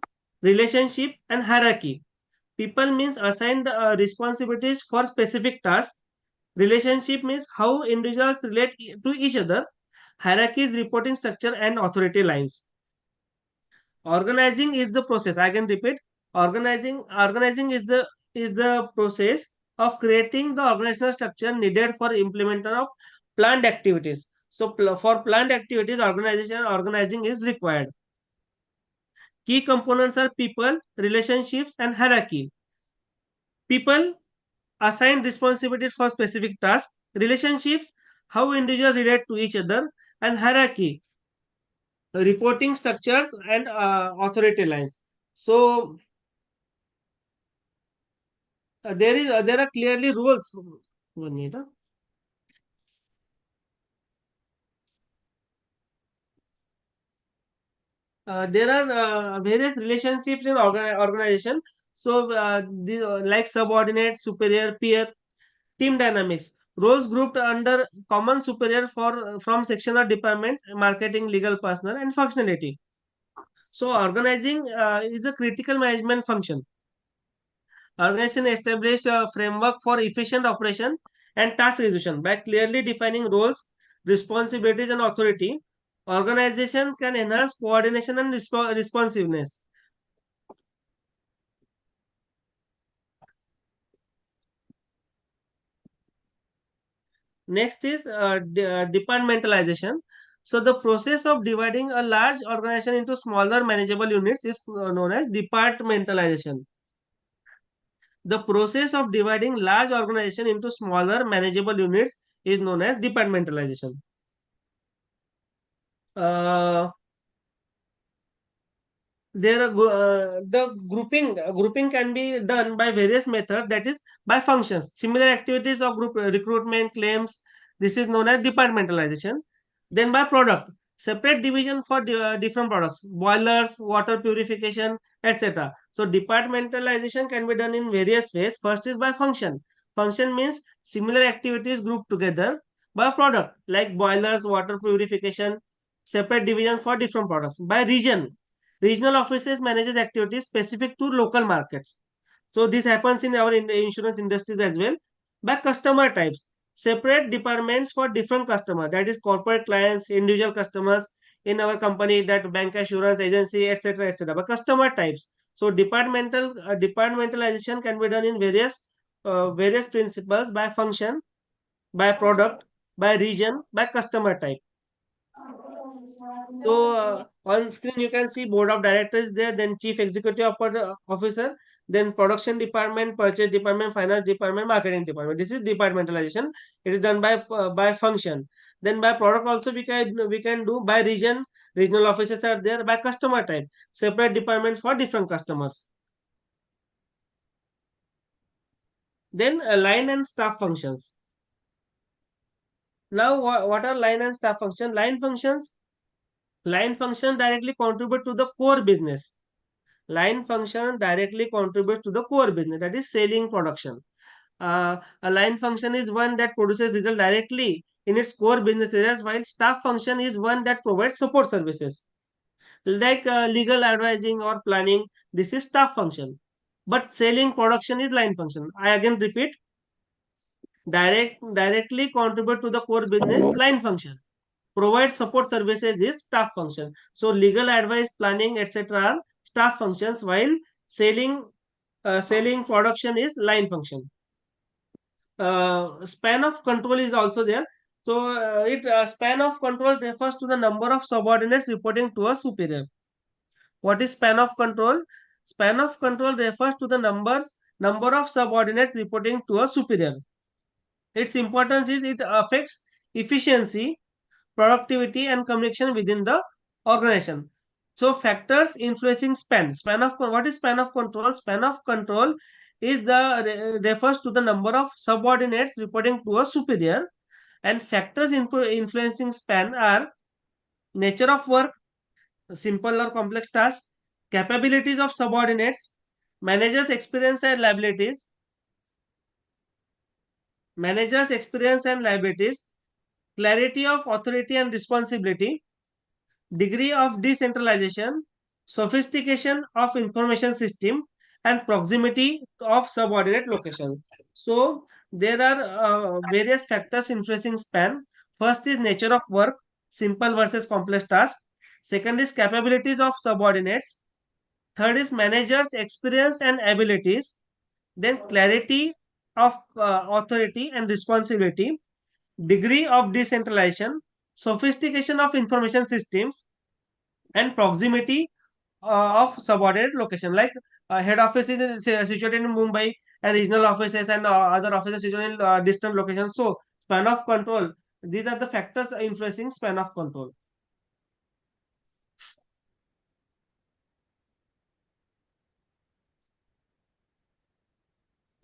relationship, and hierarchy. People means assigned responsibilities for specific tasks. Relationship means how individuals relate to each other. Hierarchy is reporting structure and authority lines. Organizing is the process. I can repeat. Organizing is the process of creating the organizational structure needed for implementation of Planned activities. So for planned activities, organizing is required. Key components are people, relationships, and hierarchy. People assign responsibilities for specific tasks. Relationships, how individuals relate to each other, and hierarchy, reporting structures and authority lines. So there are clearly rules. 1 minute. There are various relationships in organization. So like subordinate, superior, peer, team dynamics. Roles grouped under common superior for from section or department, marketing, legal, personnel, and functionality. So organizing is a critical management function. Organization establish a framework for efficient operation and task resolution by clearly defining roles, responsibilities, and authority. Organization can enhance coordination and responsiveness. Next is departmentalization. So the process of dividing a large organization into smaller manageable units is known as departmentalization. The process of dividing large organization into smaller manageable units is known as departmentalization. Uh, the grouping can be done by various methods, that is by functions. Similar activities of group recruitment, claims, this is known as departmentalization. Then by product, separate division for different products, boilers, water purification, etc. So departmentalization can be done in various ways. First is by function. Function means similar activities grouped together. By product, like boilers, water purification, separate division for different products. By region, regional offices manages activities specific to local markets. So this happens in our insurance industries as well. By customer types, separate departments for different customers. That is corporate clients, individual customers in our company, that bank, assurance agency, etc., etc. By customer types. So departmentalization can be done in various principles: by function, by product, by region, by customer type. So on screen you can see board of directors there, then chief executive officer, then production department, purchase department, finance department, marketing department. This is departmentalization. It is done by function. Then by product also we can do by region. Regional offices are there. By customer type, separate departments for different customers. Then line and staff functions. Now what are line and staff function? Line function directly contribute to the core business. Line function directly contributes to the core business, that is selling, production. A line function is one that produces result directly in its core business areas, while staff function is one that provides support services like legal advising or planning. This is staff function. But selling, production is line function. I again repeat, directly contribute to the core business, line function. Provide support services is staff function. So legal advice, planning, etc. are staff functions, while selling production is line function. Span of control is also there. So it span of control refers to the number of subordinates reporting to a superior. What is span of control? Span of control refers to the number of subordinates reporting to a superior. Its importance is it affects efficiency, productivity, and communication within the organization. So factors influencing what is span of control? Span of control is refers to the number of subordinates reporting to a superior, and factors influencing span are nature of work, simple or complex tasks, capabilities of subordinates, managers' managers' experience and liabilities, clarity of authority and responsibility, degree of decentralization, sophistication of information system, and proximity of subordinate location. So there are various factors influencing span. First is nature of work, simple versus complex task. Second is capabilities of subordinates. Third is managers' experience and abilities. Then clarity of authority and responsibility. degree of decentralization, sophistication of information systems, and proximity of subordinate location. Like head office is situated in Mumbai, and regional offices and other offices situated in distant locations. So span of control. These are the factors influencing span of control.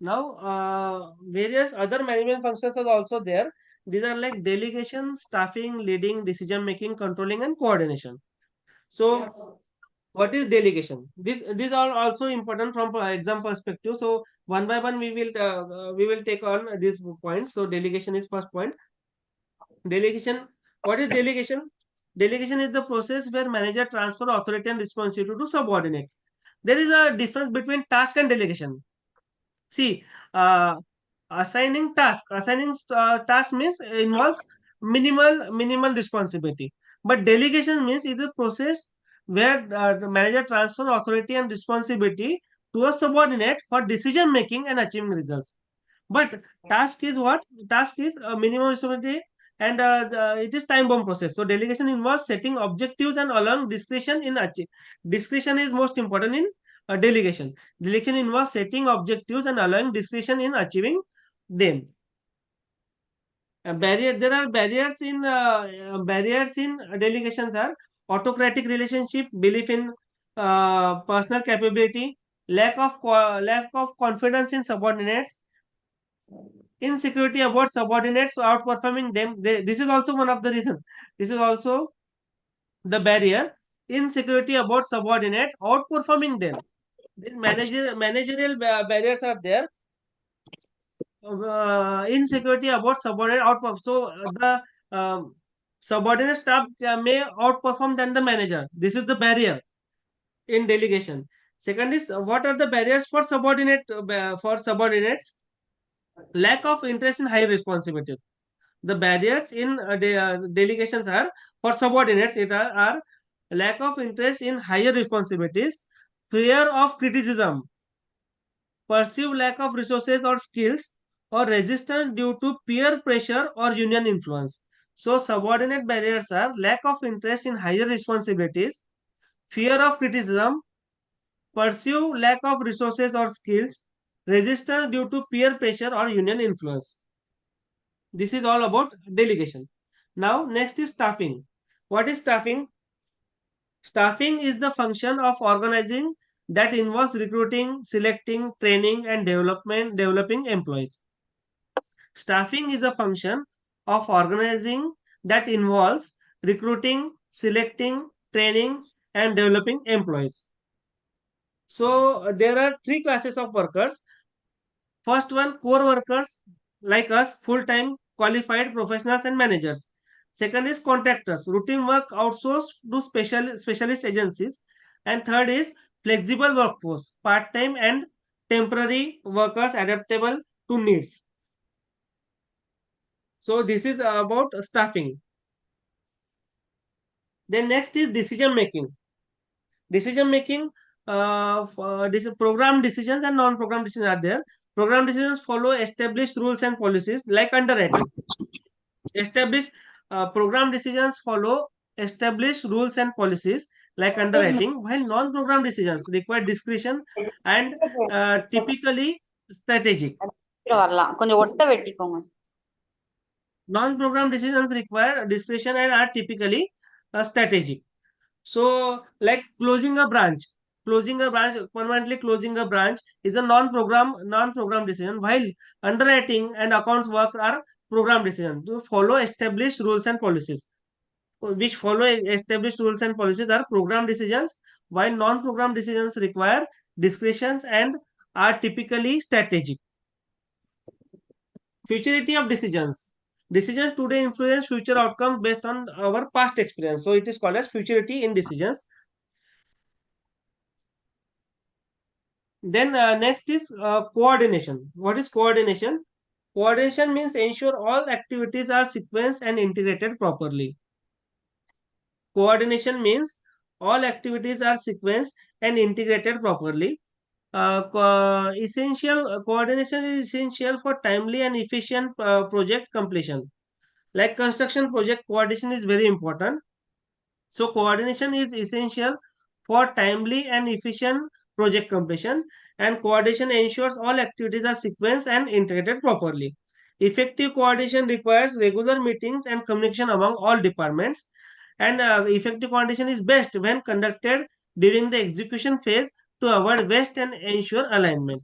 Now, various other management functions are also there. These are like delegation, staffing, leading, decision making, controlling, and coordination. So, what is delegation? These are also important from exam perspective. So, one by one, we will take on these points. So, delegation is first point. Delegation. What is delegation? Delegation is the process where manager transfer authority and responsibility to subordinate. There is a difference between task and delegation. See, uh, assigning task means involves minimal responsibility, but delegation means it is a process where the manager transfer authority and responsibility to a subordinate for decision making and achieving results. But task is what? Task is a minimum responsibility, and it is time bound process. So delegation involves setting objectives and allowing discretion in achieve. Discretion is most important in delegation. Delegation involves setting objectives and allowing discretion in achieving them. There are barriers in delegations are autocratic relationship, belief in personal capability, lack of confidence in subordinates, insecurity about subordinates outperforming them. This is also one of the reasons. This is also the barrier. Insecurity about subordinate outperforming them. These managerial barriers are there. Insecurity about subordinate outperform. So the subordinate staff may outperform than the manager. This is the barrier in delegation. Second is what are the barriers for subordinates? Lack of interest in high responsibilities. The barriers in delegations are for subordinates. Are lack of interest in higher responsibilities, fear of criticism, perceived lack of resources or skills, or resistance due to peer pressure or union influence. So, subordinate barriers are lack of interest in higher responsibilities, fear of criticism, perceived lack of resources or skills, resistance due to peer pressure or union influence. This is all about delegation. Now, next is staffing. What is staffing? Staffing is the function of organizing that involves recruiting, selecting, training, and developing employees. Staffing is a function of organizing that involves recruiting, selecting, training, and developing employees. So there are three classes of workers. First one, core workers like us, full-time, qualified professionals and managers. Second is contractors, routine work outsourced to specialist agencies. And third is flexible workforce, part-time and temporary workers adaptable to needs. So this is about staffing. Then next is decision making. Decision making, this program decisions and non-program decisions are there. Program decisions follow established rules and policies like underwriting. Established program decisions follow established rules and policies like underwriting, while non-program decisions require discretion and typically strategic. கொஞ்சம் ஒட்ட வெட்டிக்கோங்க. Non-program decisions require discretion and are typically strategic. So, like permanently closing a branch is a non-program decision, while underwriting and accounts works are program decision to follow established rules and policies. Which follow established rules and policies are program decisions, while non-program decisions require discretions and are typically strategic. Futurity of decisions. Decisions today influence future outcomes based on our past experience. So it is called as futurity in decisions. Then next is coordination. What is coordination? Coordination means ensure all activities are sequenced and integrated properly. Coordination means all activities are sequenced and integrated properly. Coordination is essential for timely and efficient project completion. Like construction project, coordination is very important. So coordination is essential for timely and efficient project completion, and coordination ensures all activities are sequenced and integrated properly. Effective coordination requires regular meetings and communication among all departments, and effective coordination is best when conducted during the execution phase to avoid waste and ensure alignment.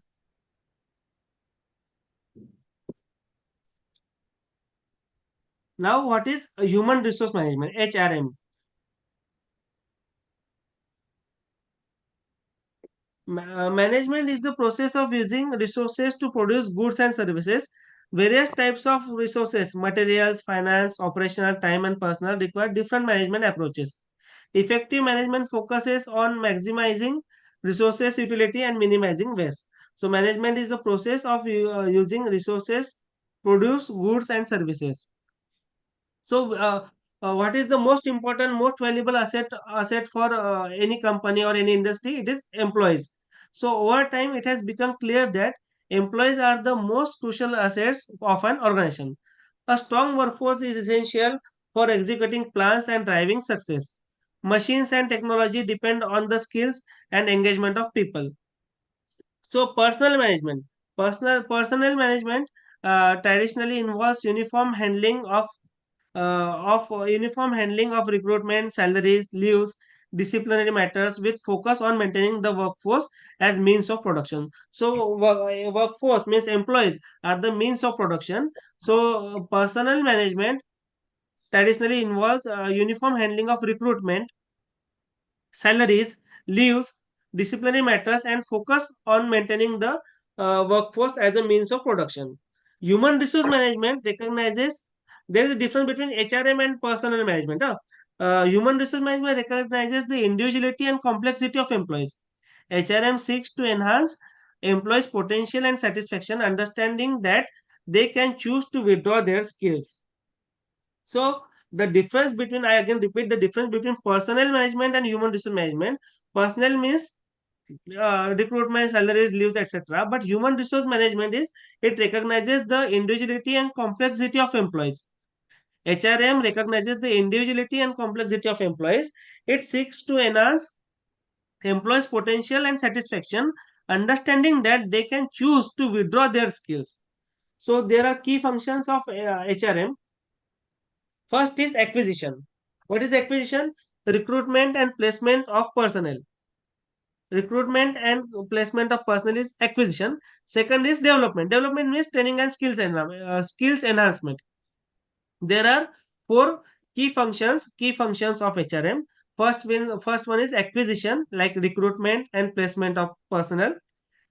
Now, what is human resource management, HRM? Management is the process of using resources to produce goods and services. Various types of resources, materials, finance, operational, time, and personnel require different management approaches. Effective management focuses on maximizing resources utility and minimizing waste. So, management is the process of using resources, produce goods and services. So, what is the most important, most valuable asset for any company or any industry? It is employees. So, over time, it has become clear that employees are the most crucial assets of an organization. A strong workforce is essential for executing plans and driving success. Machines and technology depend on the skills and engagement of people. So, personnel management traditionally involves uniform handling of recruitment, salaries, leaves, disciplinary matters with focus on maintaining the workforce as means of production. So, workforce means employees are the means of production. So, personnel management traditionally involves uniform handling of recruitment, salaries, leaves, disciplinary matters, and focus on maintaining the workforce as a means of production. Human resource management recognizes there is a difference between HRM and personnel management. Human resource management recognizes the individuality and complexity of employees. HRM seeks to enhance employees' potential and satisfaction, understanding that they can choose to withdraw their skills. So the difference between, I again repeat, the difference between personnel management and human resource management. Personnel means recruitment, salaries, leaves, etc. But human resource management is it recognizes the individuality and complexity of employees. HRM recognizes the individuality and complexity of employees. It seeks to enhance employees' potential and satisfaction, understanding that they can choose to withdraw their skills. So there are key functions of HRM. First is acquisition. What is acquisition? Recruitment and placement of personnel. Recruitment and placement of personnel is acquisition. Second is development. Development means training and skills enhancement. There are four key functions of HRM. First one is acquisition, like recruitment and placement of personnel.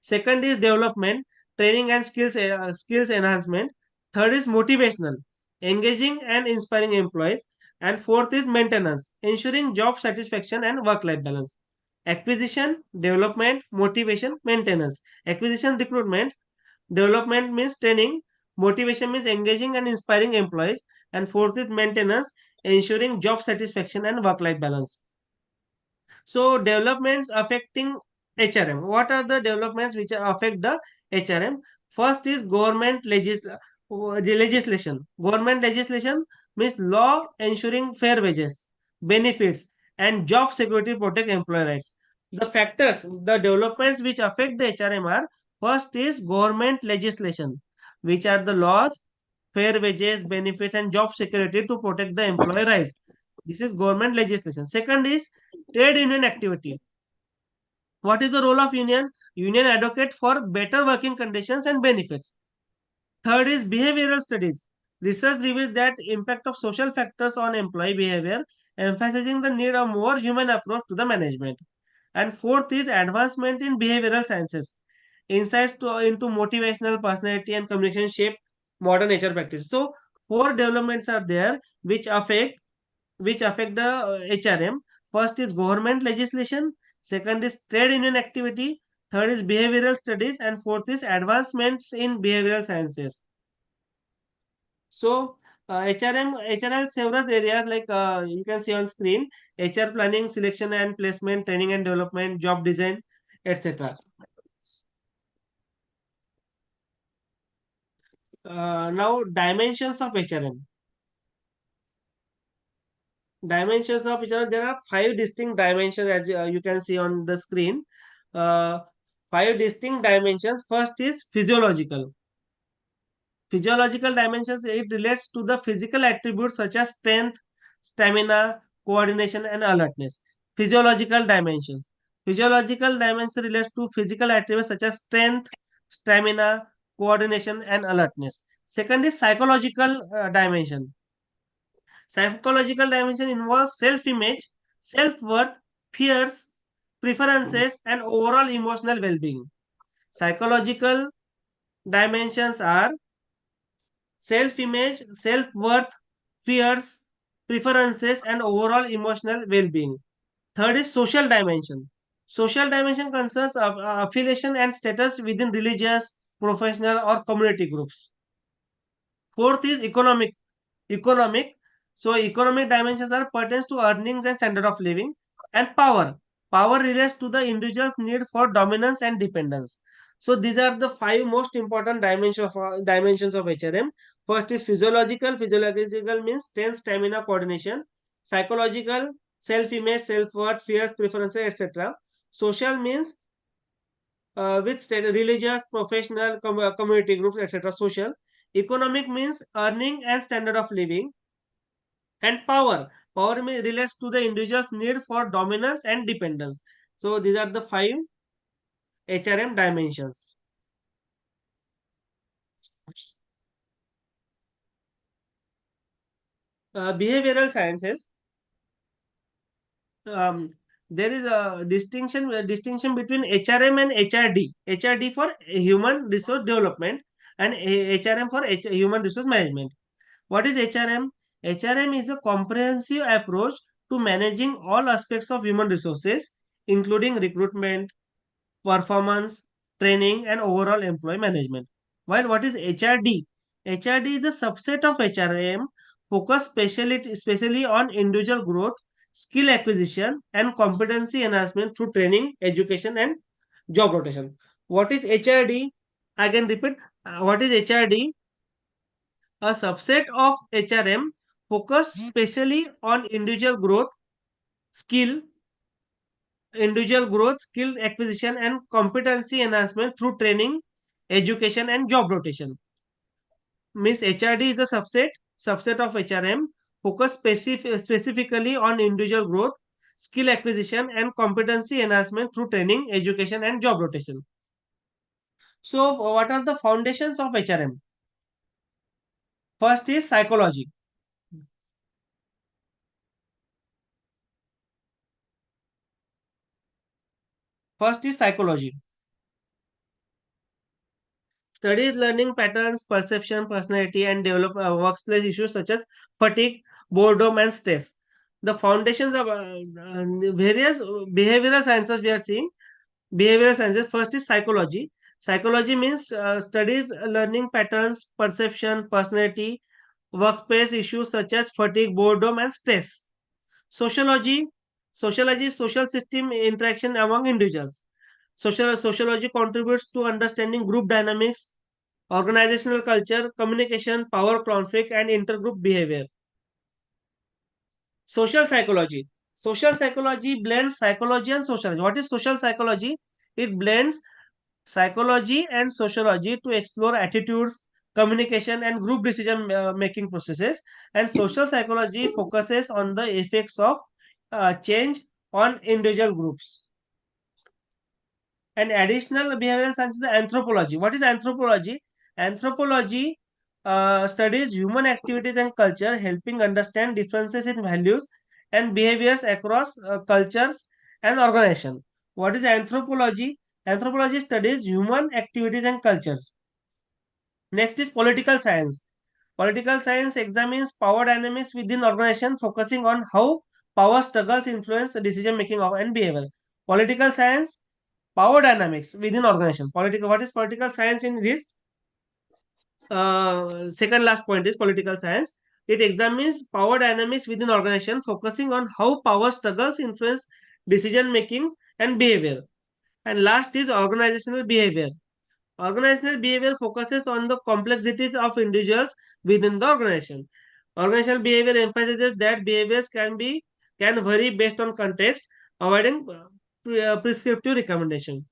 Second is development, training and skills enhancement. Third is motivational, engaging and inspiring employees. And fourth is maintenance, ensuring job satisfaction and work-life balance. Acquisition, development, motivation, maintenance. Acquisition, recruitment, development means training, motivation means engaging and inspiring employees, and fourth is maintenance, ensuring job satisfaction and work-life balance. So developments affecting HRM. What are the developments which affect the HRM? First is legislation. Government legislation means law ensuring fair wages, benefits, and job security protect employee rights. The developments which affect the HRM are: first is government legislation, which are the laws, fair wages, benefits, and job security to protect the employee rights. This is government legislation. Second is trade union activity. What is the role of union? Union advocate for better working conditions and benefits. Third is behavioral studies. Research reveals that impact of social factors on employee behavior, emphasizing the need of more human approach to the management. And fourth is advancement in behavioral sciences. Into motivational, personality, and communication shape modern HR practice. So four developments are there which affect the HRM. First is government legislation, second is trade union activity, third is behavioral studies, and fourth is advancements in behavioral sciences. So HR has several areas like you can see on screen: HR planning, selection and placement, training and development, job design, etc. Now dimensions of HRM. Dimensions of HR, there are 5 distinct dimensions as you can see on the screen. Uh, 5 distinct dimensions. First is physiological. Physiological dimensions, it relates to the physical attributes such as strength, stamina, coordination, and alertness. Physiological dimensions. Physiological dimension relates to physical attributes such as strength, stamina, coordination, and alertness. Second is psychological dimension. Psychological dimension involves self-image, self-worth, fears, preferences, and overall emotional well-being. Psychological dimensions are self-image, self-worth, fears, preferences, and overall emotional well-being. Third is social dimension. Social dimension concerns of affiliation and status within religious, professional, or community groups. Fourth is economic. Economic. So economic dimensions are pertains to earnings and standard of living. And power. Power relates to the individual's need for dominance and dependence. So these are the 5 most important dimensions of HRM. First is physiological. Physiological means strength, stamina, coordination. Psychological, self-image, self-worth, fears, preferences, etc. Social means with state, religious, professional, community groups, etc. Social. Economic means earning and standard of living. And power. Power relates to the individual's need for dominance and dependence. So these are the 5 HRM dimensions. Behavioral sciences. Um, there is a distinction between HRM and HRD. HRD for human resource development and HRM for human resource management. What is HRM? HRM is a comprehensive approach to managing all aspects of human resources, including recruitment, performance, training, and overall employee management. While what is HRD? HRD is a subset of HRM focused specially on individual growth, skill acquisition, and competency enhancement through training, education, and job rotation. What is HRD? I can repeat. What is HRD? A subset of HRM focused specially on skill, individual growth, skill acquisition, and competency enhancement through training, education, and job rotation. Means HRD is a subset of HRM focused specifically on individual growth, skill acquisition, and competency enhancement through training, education, and job rotation. So, what are the foundations of HRM? First is psychology. First is psychology. Studies learning patterns, perception, personality, and develop workplace issues such as fatigue, boredom, and stress. The foundations of various behavioral sciences we are seeing. Behavioral sciences, first is psychology. Psychology means studies learning patterns, perception, personality, workplace issues such as fatigue, boredom, and stress. Sociology. Sociology is social system interaction among individuals. Sociology contributes to understanding group dynamics, organizational culture, communication, power conflict, and intergroup behavior. Social psychology. Social psychology blends psychology and sociology. What is social psychology? It blends psychology and sociology to explore attitudes, communication, and group decision making processes. And social psychology focuses on the effects of change on individual groups. And additional behavioral science is anthropology. What is anthropology? Anthropology studies human activities and culture, helping understand differences in values and behaviors across cultures and organization. What is anthropology? Anthropology studies human activities and cultures. Next is political science. Political science examines power dynamics within organization, focusing on how power struggles influence decision making and behavior. Political science, power dynamics within organization. What is political science in this? Second last point is political science. It examines power dynamics within organization, focusing on how power struggles influence decision making and behavior. And last is organizational behavior. Organizational behavior focuses on the complexities of individuals within the organization. Organizational behavior emphasizes that behaviors can vary based on context, avoiding prescriptive recommendation.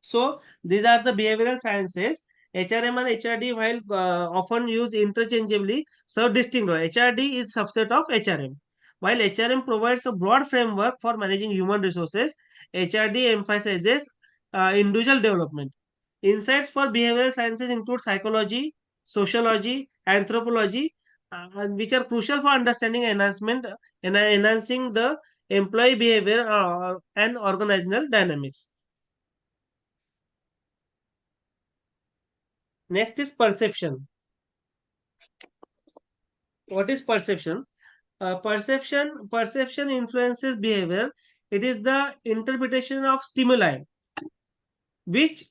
So these are the behavioral sciences. HRM and HRD, while often used interchangeably, serve distinct roles. HRD is subset of HRM. While HRM provides a broad framework for managing human resources, HRD emphasizes individual development. Insights for behavioral sciences include psychology, sociology, anthropology, which are crucial for understanding enhancing the employee behavior and organizational dynamics. Next is perception. What is perception? Perception influences behavior. It is the interpretation of stimuli which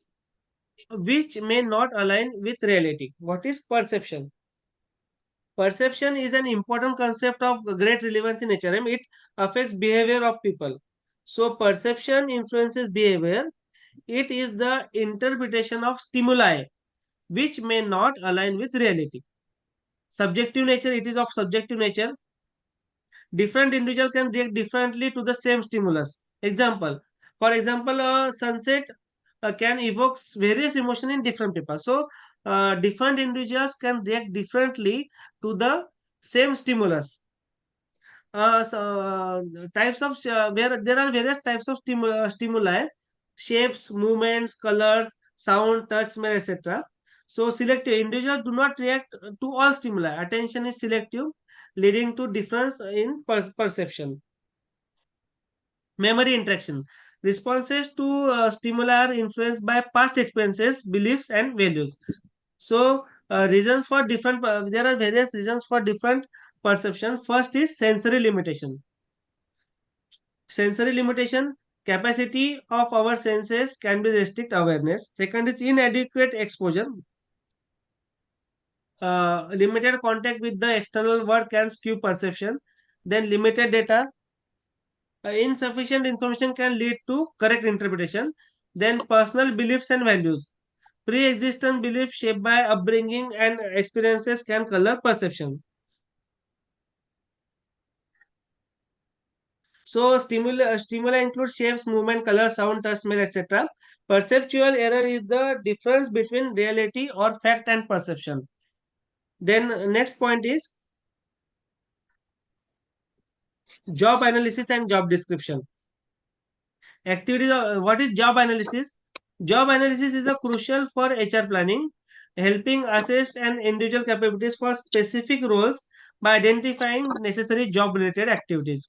may not align with reality. What is perception? Perception is an important concept of great relevance in HRM. It affects behavior of people. So perception influences behavior. It is the interpretation of stimuli which may not align with reality. Subjective nature, it is of subjective nature. Different individual can react differently to the same stimulus. For example, a sunset can evoke various emotion in different people. So different individuals can react differently to the same stimulus. Types of where there are various types of stimuli, shapes, movements, colors, sound, touch, smell, etc. So selective individuals do not react to all stimuli. Attention is selective, leading to difference in perception. Memory interaction. Responses to stimuli are influenced by past experiences, beliefs, and values. So, reasons for different, there are various reasons for different perception. First is sensory limitation. Sensory limitation, capacity of our senses can be restrict awareness. Second is inadequate exposure. Limited contact with the external world can skew perception. Then limited data, insufficient information can lead to correct interpretation. Then personal beliefs and values. Pre-existent beliefs shaped by upbringing and experiences can color perception. So stimuli include shapes, movement, color, sound, touch, smell, etc. Perceptual error is the difference between reality or fact and perception. Then next point is job analysis and job description. Activities. What is job analysis? Job analysis is a crucial for HR planning, helping assess an individual capabilities for specific roles by identifying necessary job-related activities.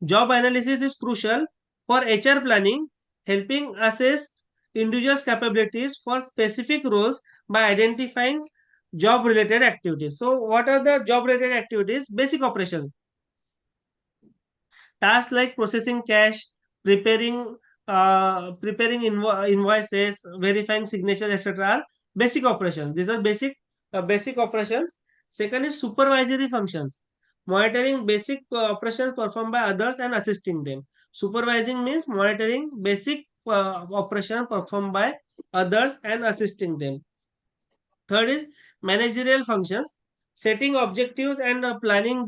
Job analysis is crucial for HR planning, helping assess individuals' capabilities for specific roles by identifying job-related activities. So, what are the job-related activities? Basic operations. Tasks like processing cash, preparing invoices, verifying signatures, etc. are basic operations. These are basic operations. Second is supervisory functions, monitoring basic operations performed by others and assisting them. Supervising means monitoring basic operations performed by others and assisting them. Third is managerial functions, setting objectives and planning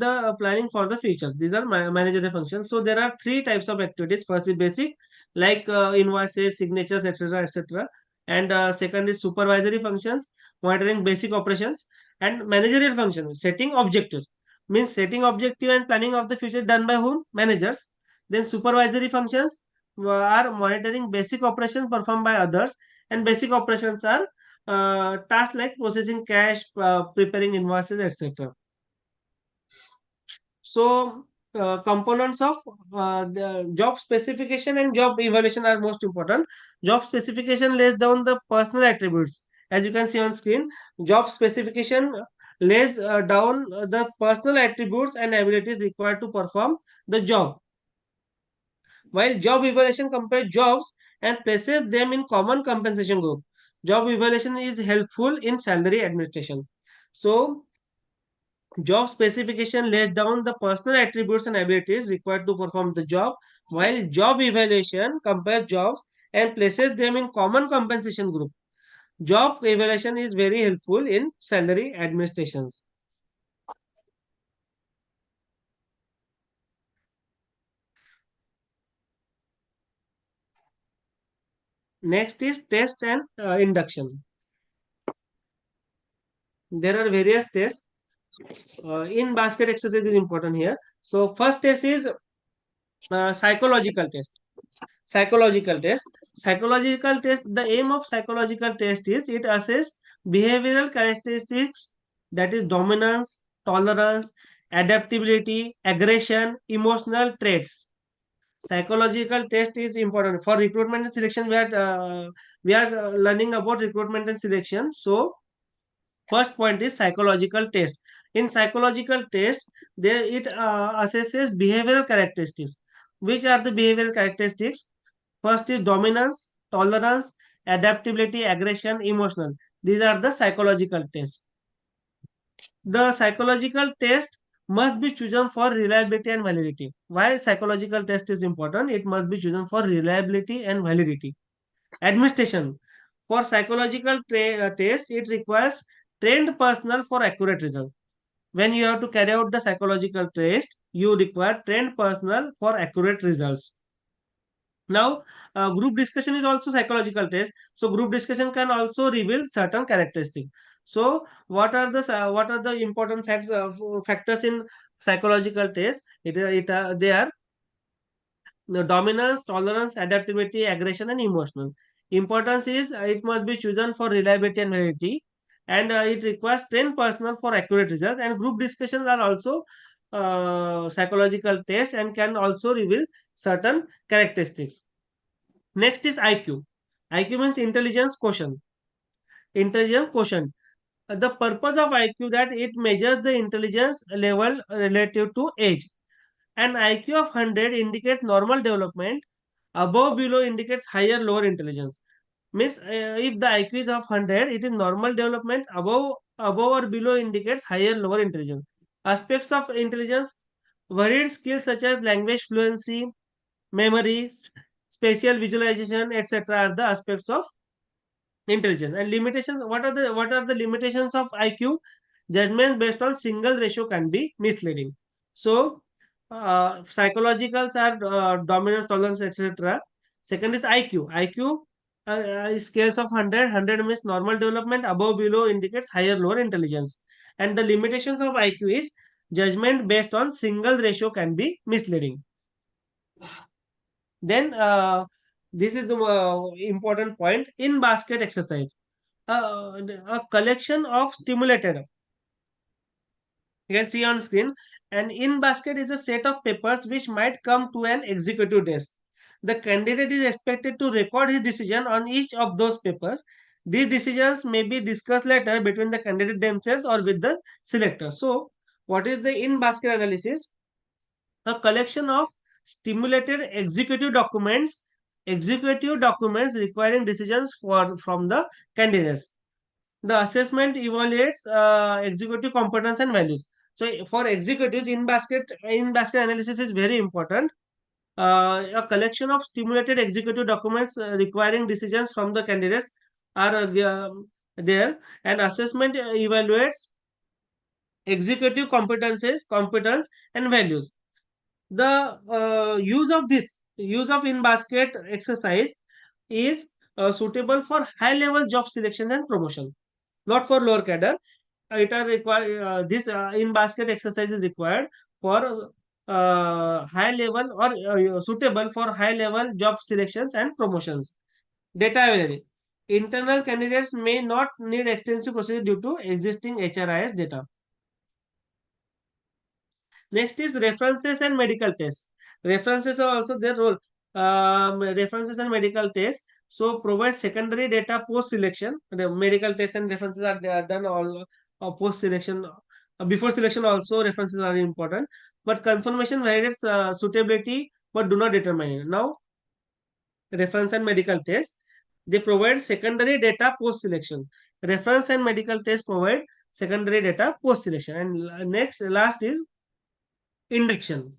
for the future. These are managerial functions. So there are three types of activities. First is basic, like invoices, signatures, etc., etc. And second is supervisory functions, monitoring basic operations, and managerial functions, setting objectives. Means setting objective and planning of the future done by whom? Managers. Then supervisory functions are monitoring basic operations performed by others, and basic operations are tasks like processing cash, preparing invoices, etc. So, components of the job specification and job evaluation are most important. Job specification lays down the personal attributes. As you can see on screen, job specification lays down the personal attributes and abilities required to perform the job, while job evaluation compares jobs and places them in common compensation group. Job evaluation is helpful in salary administration. So, job specification lays down the personal attributes and abilities required to perform the job, while job evaluation compares jobs and places them in common compensation group. Job evaluation is very helpful in salary administrations. Next is test and induction. There are various tests. In basket exercise is important here. So first test is psychological test. Psychological test. Psychological test. The aim of psychological test is it assess behavioral characteristics, that is dominance, tolerance, adaptability, aggression, emotional traits. Psychological test is important for recruitment and selection. We are learning about recruitment and selection. So first point is psychological test. In psychological test, there it assesses behavioral characteristics. Which are the behavioral characteristics? First is dominance, tolerance, adaptability, aggression, emotional. These are the psychological tests. The psychological test must be chosen for reliability and validity. Why psychological test is important? It must be chosen for reliability and validity. Administration. For psychological test, it requires trained personnel for accurate result. When you have to carry out the psychological test, you require trained personnel for accurate results. Now, group discussion is also psychological test. So, group discussion can also reveal certain characteristics. So, what are the important factors in psychological test? They are the dominance, tolerance, adaptability, aggression, and emotional. Importance is it must be chosen for reliability and validity, and it requires trained personnel for accurate results. And group discussions are also psychological tests and can also reveal certain characteristics. Next is IQ. IQ means intelligence quotient. Intelligence quotient. The purpose of IQ that it measures the intelligence level relative to age. An IQ of 100 indicates normal development. Above below indicates higher lower intelligence. Means if the IQ is of 100, it is normal development. Above or below indicates higher lower intelligence. Aspects of intelligence: varied skills such as language fluency, memory, spatial visualization, etc. are the aspects of intelligence. And limitations: what are the limitations of IQ? Judgment based on single ratio can be misleading. So psychologicals are dominance, tolerance, etc. Second is IQ. IQ is scales of 100. 100 means normal development. Above below indicates higher lower intelligence. And the limitations of IQ is judgment based on single ratio can be misleading. Then this is the important point in basket exercise. A collection of stimulated. You can see on screen. An in basket is a set of papers which might come to an executive desk. The candidate is expected to record his decision on each of those papers. These decisions may be discussed later between the candidate themselves or with the selector. So, what is the in basket analysis? A collection of stimulated executive documents requiring decisions from the candidates. The assessment evaluates executive competence and values. So for executives, in basket analysis is very important. A collection of stimulated executive documents requiring decisions from the candidates are there, and assessment evaluates executive competence and values. The use of in basket exercise is suitable for high level job selection and promotion, not for lower cadre. It are required. This in basket exercise is required for high level or suitable for high level job selections and promotions. Data availability. Internal candidates may not need extensive procedure due to existing HRIS data. Next is references and medical tests. References are also their role. References and medical tests. So provide secondary data post selection. The medical tests and references are done all post selection. Before selection also references are important. But confirmation validates suitability but do not determine it. Now reference and medical tests. They provide secondary data post selection. Reference and medical tests provide secondary data post selection. And last is induction.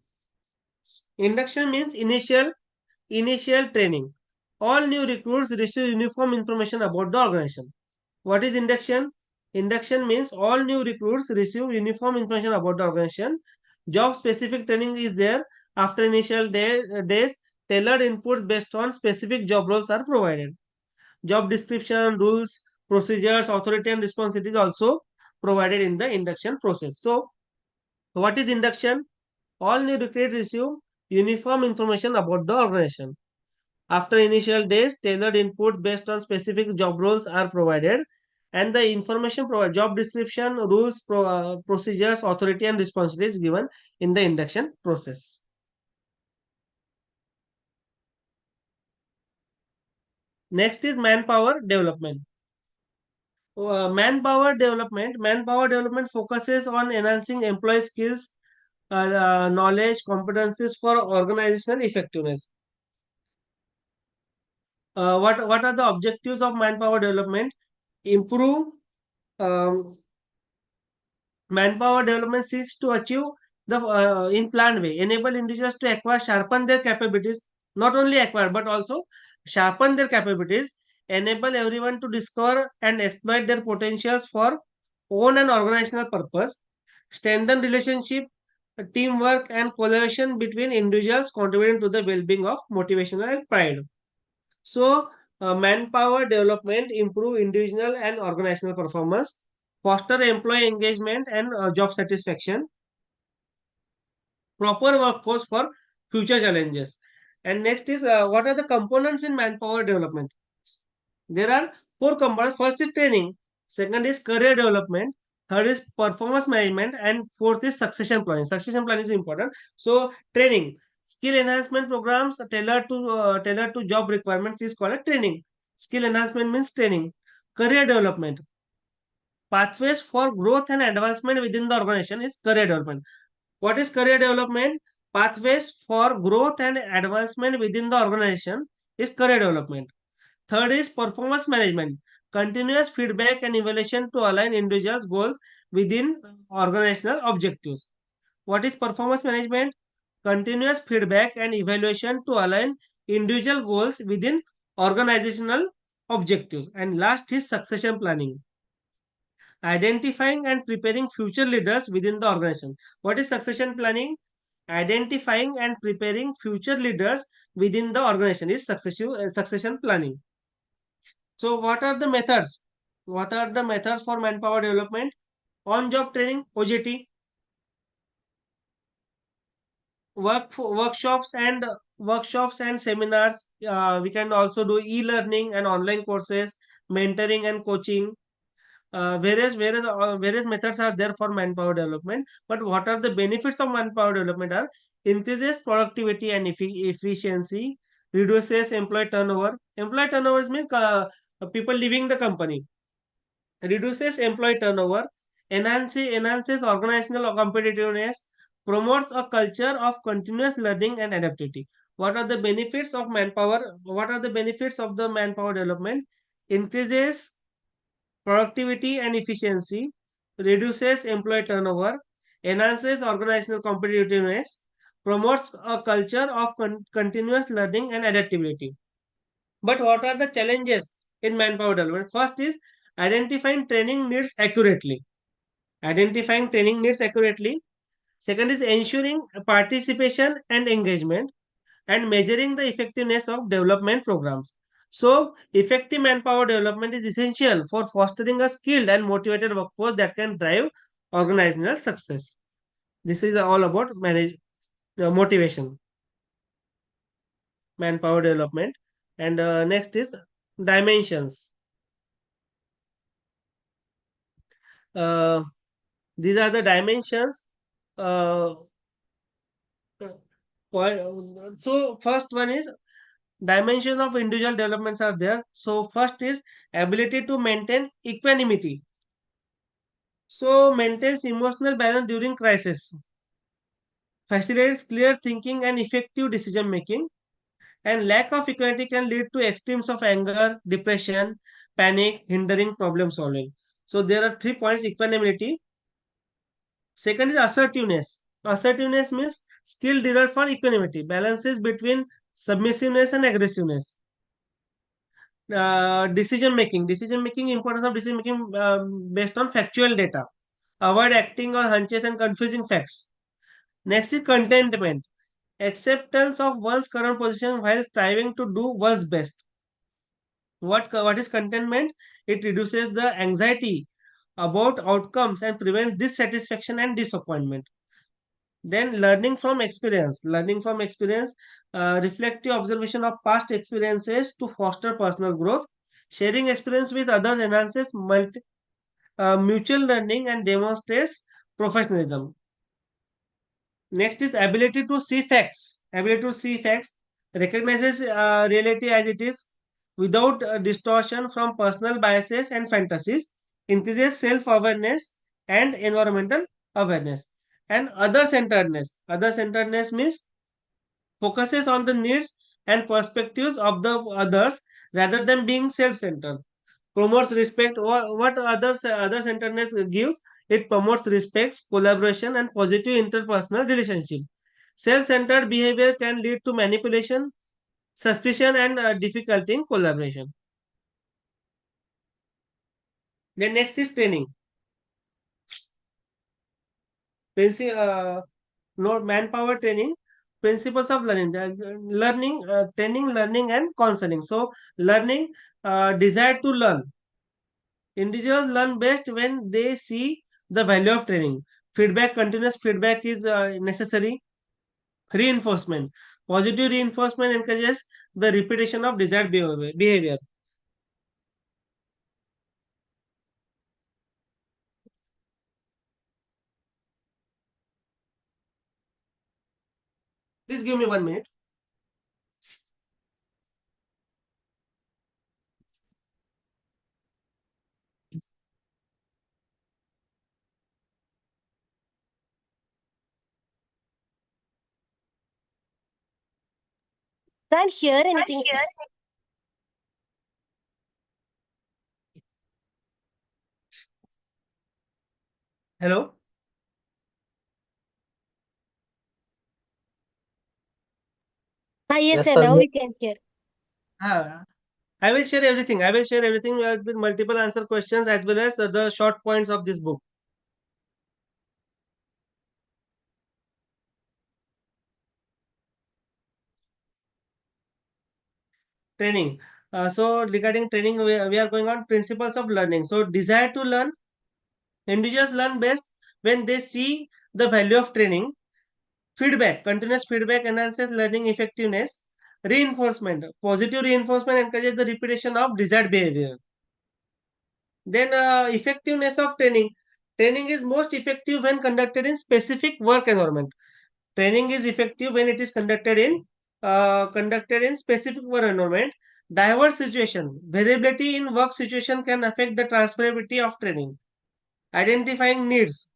Induction means initial training. All new recruits receive uniform information about the organization. What is induction? Induction means all new recruits receive uniform information about the organization. Job specific training is there. After initial days, tailored inputs based on specific job roles are provided. Job description, rules, procedures, authority and responsibilities also provided in the induction process. So what is induction? All new recruits receive uniform information about the organization. After initial days, tailored input based on specific job roles are provided, and the information provided, job description, rules, procedures, authority, and responsibilities given in the induction process. Next is manpower development. Manpower development focuses on enhancing employee skills, knowledge, competencies for organizational effectiveness. What are the objectives of manpower development? Improve. Manpower development seeks to achieve the in planned way, enable individuals to acquire, sharpen their capabilities, not only acquire but also sharpen their capabilities, enable everyone to discover and exploit their potentials for own and organizational purpose, strengthen relationship, teamwork and collaboration between individuals, contributing to the well-being of motivation and pride. So, manpower development improve individual and organizational performance, foster employee engagement and job satisfaction, proper workforce for future challenges. And next is what are the components in manpower development? There are four components. First is training, second is career development, third is performance management, and fourth is succession planning. Succession planning is important. So training, skill enhancement programs tailored to job requirements is called a training. Skill enhancement means training. Career development, pathways for growth and advancement within the organization is career development. What is career development? Pathways for growth and advancement within the organization is career development. Third is performance management, continuous feedback and evaluation to align individuals' goals within organizational objectives. What is performance management? Continuous feedback and evaluation to align individual goals within organizational objectives. And last is succession planning, identifying and preparing future leaders within the organization. What is succession planning? Identifying and preparing future leaders within the organization is succession planning. So what are the methods? What are the methods for manpower development? On-job training, OJT, workshops and seminars. We can also do e-learning and online courses, mentoring and coaching. Various methods are there for manpower development. But what are the benefits of manpower development? Are increases productivity and efficiency, reduces employee turnover. Employee turnover means people leaving the company. Reduces employee turnover, enhances organizational competitiveness, promotes a culture of continuous learning and adaptability. What are the benefits of manpower? What are the benefits of the manpower development? Increases productivity and efficiency, reduces employee turnover, enhances organizational competitiveness, promotes a culture of continuous learning and adaptability. But what are the challenges in manpower development? First is identifying training needs accurately. Identifying training needs accurately. Second is ensuring participation and engagement, and measuring the effectiveness of development programs. So, effective manpower development is essential for fostering a skilled and motivated workforce that can drive organizational success. This is all about motivation, manpower development. And next is dimensions. Uh, these are the dimensions. Uh, so first one is dimensions of individual developments are there. So first is ability to maintain equanimity. So maintains emotional balance during crisis. Facilitates clear thinking and effective decision making. And lack of equanimity can lead to extremes of anger, depression, panic, hindering problem solving. So there are 3 points: equanimity. Second is assertiveness. Assertiveness means skill derived for equanimity, balances between submissiveness and aggressiveness. Decision making, importance of decision making based on factual data, avoid acting on hunches and confusing facts. Next is contentment, acceptance of one's current position while striving to do one's best. What is contentment? It reduces the anxiety about outcomes and prevents dissatisfaction and disappointment. Then learning from experience, reflective observation of past experiences to foster personal growth. Sharing experience with others enhances mutual learning and demonstrates professionalism. Next is ability to see facts. Ability to see facts recognizes reality as it is without distortion from personal biases and fantasies, increases self-awareness and environmental awareness. And other-centeredness. Other-centeredness means focuses on the needs and perspectives of the others rather than being self-centered. Promotes respect. What other-centeredness gives? It promotes respect, collaboration, and positive interpersonal relationship. Self-centered behavior can lead to manipulation, suspicion, and difficulty in collaboration. Then next is training. No manpower training, principles of learning, training, learning, and counseling. So learning, desire to learn. Individuals learn best when they see the value of training. Continuous feedback is necessary. Reinforcement, positive reinforcement encourages the repetition of desired behavior. Please give me 1 minute. Can't hear anything. Hello. Yes, Yes, sir. sir. Now we can hear. I will share everything. I will share everything with multiple answer questions as well as the short points of this book. Training. So regarding training, we are going on principles of learning. So desire to learn. Individuals learn best when they see the value of training. Feedback. Continuous feedback enhances learning effectiveness. Reinforcement. Positive reinforcement encourages the repetition of desired behavior. Then effectiveness of training. Training is most effective when conducted in specific work environment. Training is effective when it is conducted in specific work environment. Diverse situation. Variability in work situation can affect the transferability of training. Identifying needs.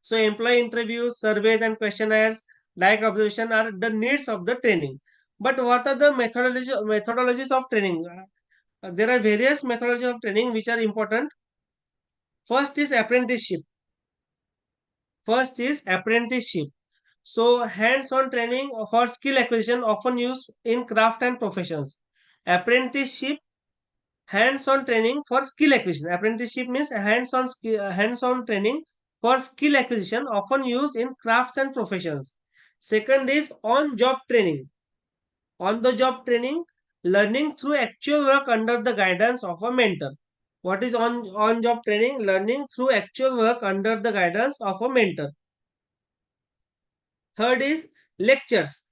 So employee interviews, surveys, and questionnaires like observation are the needs of the training. But what are the methodologies of training? There are various methodologies of training which are important. First is apprenticeship. So hands-on training for skill acquisition often used in craft and professions. Apprenticeship, hands-on training for skill acquisition. Apprenticeship means hands-on training for skill acquisition often used in crafts and professions. Second is on-job training. On-the-job training, learning through actual work under the guidance of a mentor. What is on-job training? Learning through actual work under the guidance of a mentor. Third is lectures.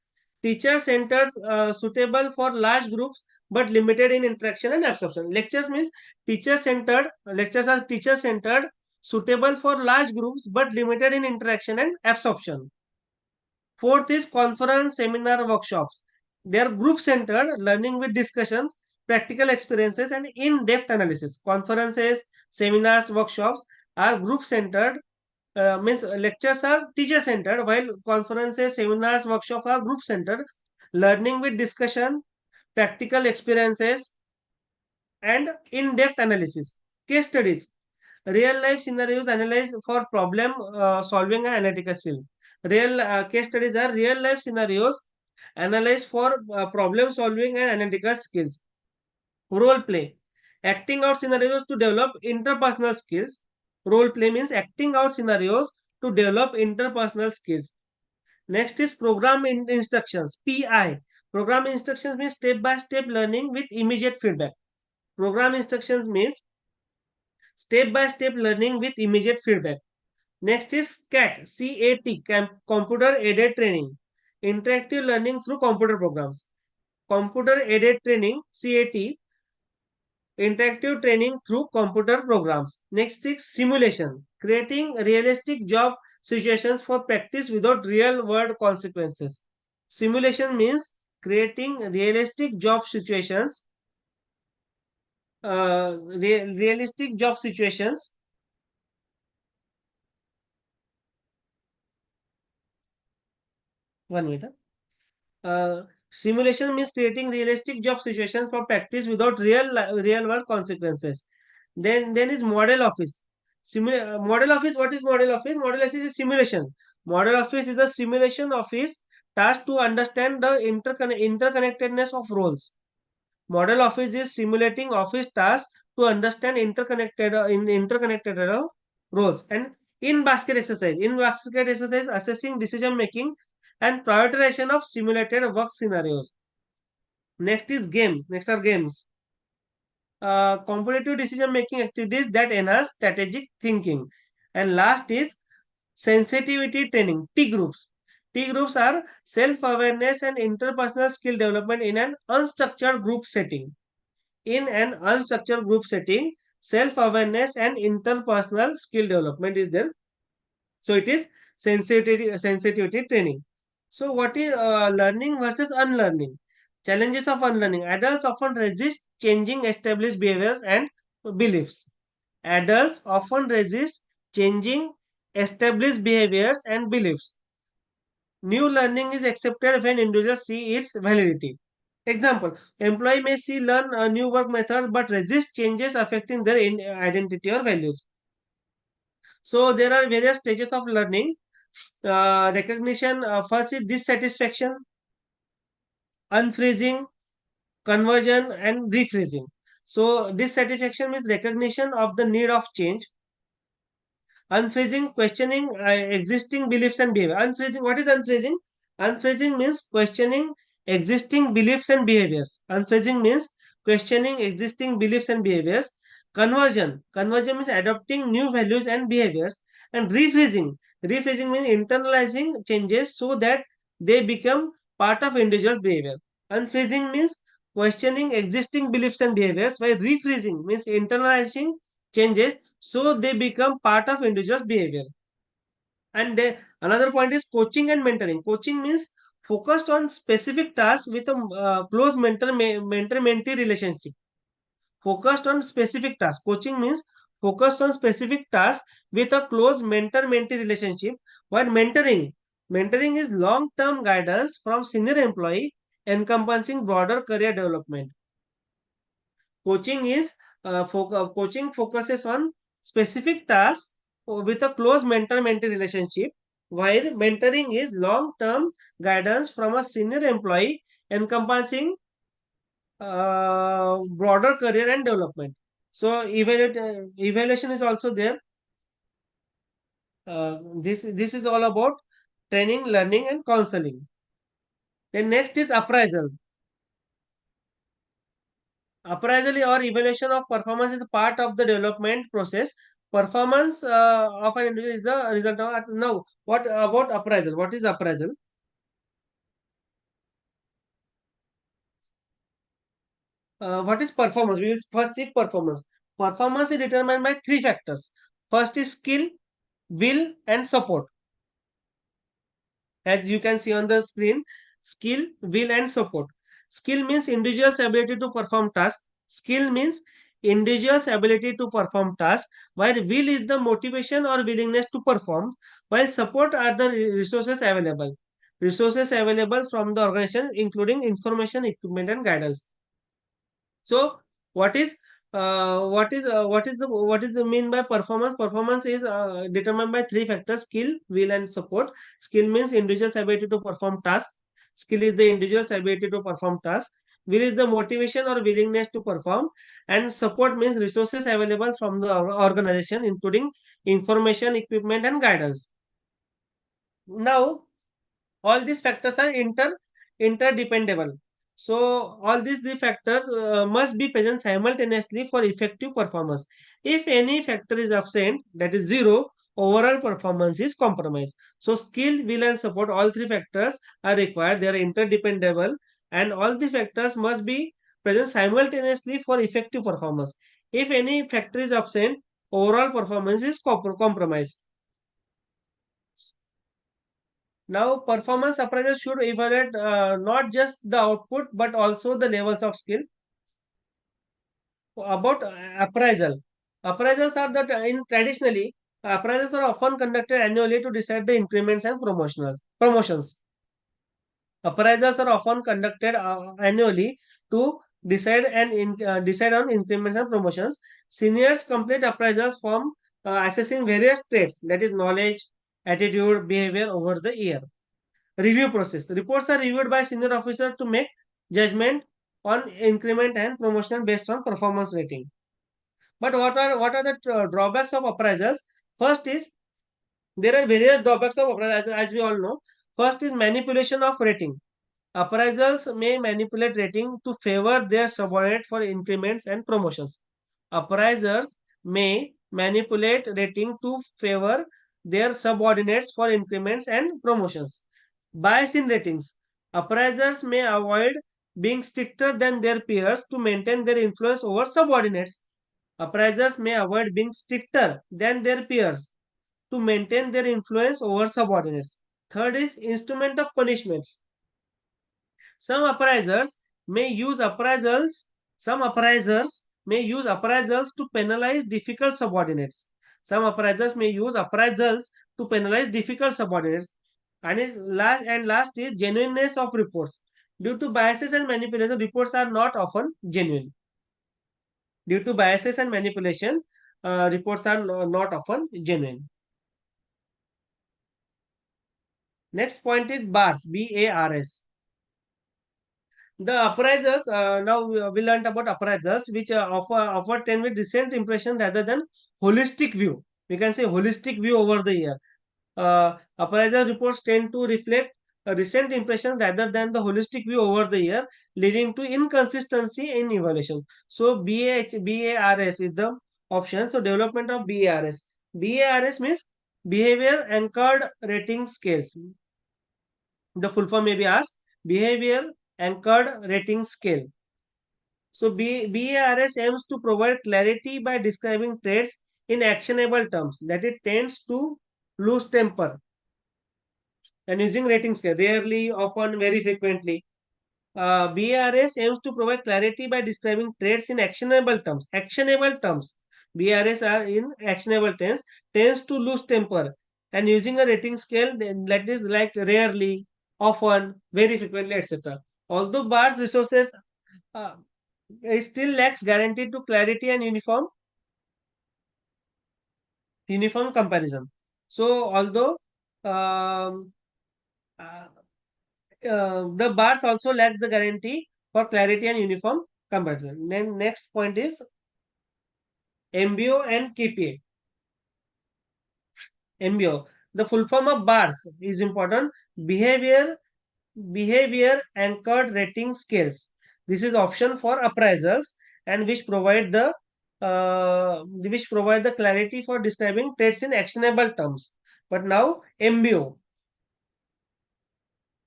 Teacher centered, suitable for large groups but limited in interaction and absorption. Lectures means teacher centered. Lectures are teacher centered, suitable for large groups but limited in interaction and absorption. Fourth is conference, seminar, workshops. They are group centered, learning with discussions, practical experiences, and in depth analysis. Conferences, seminars, workshops are group centered, means lectures are teacher centered, while conferences, seminars, workshops are group centered, learning with discussion, practical experiences, and in-depth analysis. Case studies, real life scenarios analyzed for problem solving and analytical skill. Real case studies are real life scenarios analyzed for problem solving and analytical skills. Role play, acting out scenarios to develop interpersonal skills. Role play means acting out scenarios to develop interpersonal skills. Next is program instructions, PI. Program instructions means step-by-step learning with immediate feedback. Program instructions means step-by-step learning with immediate feedback. Next is CAT, C-A-T, Computer Aided Training. Interactive learning through computer programs. Computer Aided Training, CAT, interactive training through computer programs. Next is simulation, creating realistic job situations for practice without real world consequences. Simulation means creating realistic job situations, realistic job situations. One minute. Simulation means creating realistic job situations for practice without real world consequences. Then is model office. Model office. What is model office? Model office is simulation. Model office is a simulation office task to understand the interconnectedness of roles. Model office is simulating office tasks to understand interconnected roles. And in basket exercise. In basket exercise, assessing decision making and prioritization of simulated work scenarios. Next is game. Next are games. Competitive decision making activities that enhance strategic thinking. And last is sensitivity training. T groups. T groups are self-awareness and interpersonal skill development in an unstructured group setting. In an unstructured group setting, self-awareness and interpersonal skill development is there. So it is sensitivity training. So what is learning versus unlearning? Challenges of unlearning. Adults often resist changing established behaviors and beliefs. Adults often resist changing established behaviors and beliefs. New learning is accepted when individuals see its validity. Example, employee may learn a new work method but resist changes affecting their identity or values. So there are various stages of learning. Recognition, first is dissatisfaction, unfreezing, conversion, and rephrasing. So dissatisfaction means recognition of the need of change. Unfreezing, questioning existing beliefs and behavior. Unfreezing, what is unfreezing? Unfreezing means questioning existing beliefs and behaviors. Unfreezing means questioning existing beliefs and behaviors. Conversion means adopting new values and behaviors. And rephrasing means internalizing changes so that they become part of individual behavior. Unfreezing means questioning existing beliefs and behaviors, while rephrasing means internalizing changes so they become part of individual's behavior. And another point is coaching and mentoring. Coaching means focused on specific tasks with a close mentor-mentee relationship. Focused on specific tasks. Coaching means focused on specific tasks with a close mentor-mentee relationship. While mentoring is long-term guidance from senior employee encompassing broader career development. Coaching focuses on specific tasks with a close mentor-mentee relationship, while mentoring is long-term guidance from a senior employee encompassing broader career and development. So evaluation is also there. This is all about training, learning, and counseling. Then next is appraisal. Appraisal or evaluation of performance is part of the development process. Performance of an individual is the result of. Now, what about appraisal? What is appraisal? What is performance? We will first see performance. Performance is determined by three factors. First is skill, will, and support. As you can see on the screen, skill, will, and support. Skill means individual's ability to perform tasks. Skill means individual's ability to perform tasks, while will is the motivation or willingness to perform, while support are the resources available. Resources available from the organization, including information, equipment, and guidance. So, what is what is the mean by performance? Performance is determined by three factors: skill, will, and support. Skill means individual's ability to perform tasks. Skill is the individual's ability to perform tasks. Will is the motivation or willingness to perform, and support means resources available from the organization, including information, equipment, and guidance. Now, all these factors are interdependable. So all these three factors must be present simultaneously for effective performance. If any factor is absent, that is zero, overall performance is compromised. So skill, will, and support, all three factors are required. They are interdependable, and all the factors must be present simultaneously for effective performance. If any factor is absent, overall performance is compromised. Now, performance appraisal should evaluate not just the output but also the levels of skill. About appraisal, appraisals are that in traditionally appraisals are often conducted annually to decide the increments and promotions. Appraisals are often conducted annually to decide on increments and promotions. Seniors complete appraisals from assessing various traits, that is knowledge, attitude, behavior over the year. Review process. Reports are reviewed by senior officer to make judgment on increment and promotion based on performance rating. But what are the drawbacks of appraisals? First is there are various drawbacks of appraisals as we all know. First is manipulation of rating. Appraisals may manipulate rating to favor their subordinate for increments and promotions. Appraisers may manipulate rating to favor their subordinates for increments and promotions. Bias in ratings. Appraisers may avoid being stricter than their peers to maintain their influence over subordinates. Appraisers may avoid being stricter than their peers to maintain their influence over subordinates. Third is instrument of punishments. Some appraisers may use appraisals. Some appraisers may use appraisals to penalize difficult subordinates. Some appraisers may use appraisals to penalize difficult subordinates. And last is genuineness of reports. Due to biases and manipulation, reports are not often genuine. Due to biases and manipulation, reports are not often genuine. Next point is BARS, BARS. The appraisals, now we learned about appraisals, which offer tend with recent impression rather than holistic view. We can say holistic view over the year. Appraisal reports tend to reflect a recent impression rather than the holistic view over the year, leading to inconsistency in evaluation. So BARS is the option. So development of BARS. BARS means behavior anchored rating scales. The full form may be asked. Behavior anchored rating scale. So BARS aims to provide clarity by describing traits in actionable terms, that it tends to lose temper and using rating scale rarely, often, very frequently. BRS aims to provide clarity by describing traits in actionable terms. Actionable terms. BRS are in actionable tense, tends to lose temper and using a rating scale that is like rarely, often, very frequently, etc. Although BARS resources uh, it still lacks guarantee to clarity and uniform comparison. So although um, uh, the bars also lacks the guarantee for clarity and uniform comparison. Then next point is MBO and KPA. MBO. The full form of bars is important. Behavior anchored rating scales. This is option for appraisals and which provide the clarity for describing traits in actionable terms. But now MBO.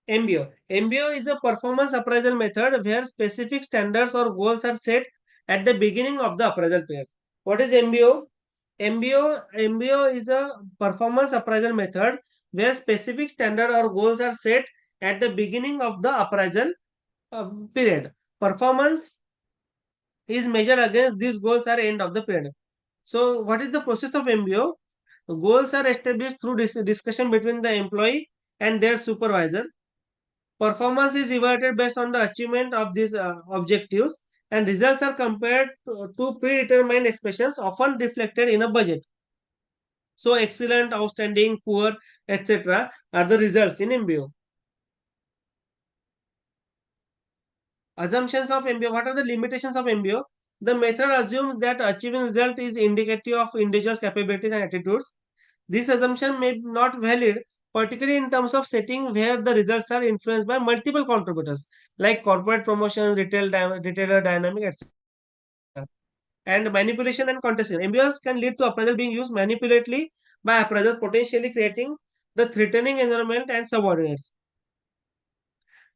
MBO is a performance appraisal method where specific standards or goals are set at the beginning of the appraisal period. What is MBO? MBO is a performance appraisal method where specific standard or goals are set at the beginning of the appraisal period. Performance is measured against these goals at end of the period. So, what is the process of MBO? Goals are established through discussion between the employee and their supervisor. Performance is evaluated based on the achievement of these objectives, and results are compared to predetermined expressions often reflected in a budget. So, excellent, outstanding, poor, etc. are the results in MBO. Assumptions of MBO. What are the limitations of MBO? The method assumes that achieving result is indicative of individual's capabilities and attitudes. This assumption may not valid particularly in terms of setting where the results are influenced by multiple contributors like corporate promotion, retailer dynamic, etc. And manipulation and contestation. MBOs can lead to appraisal being used manipulately by appraisal, potentially creating the threatening environment and subordinates.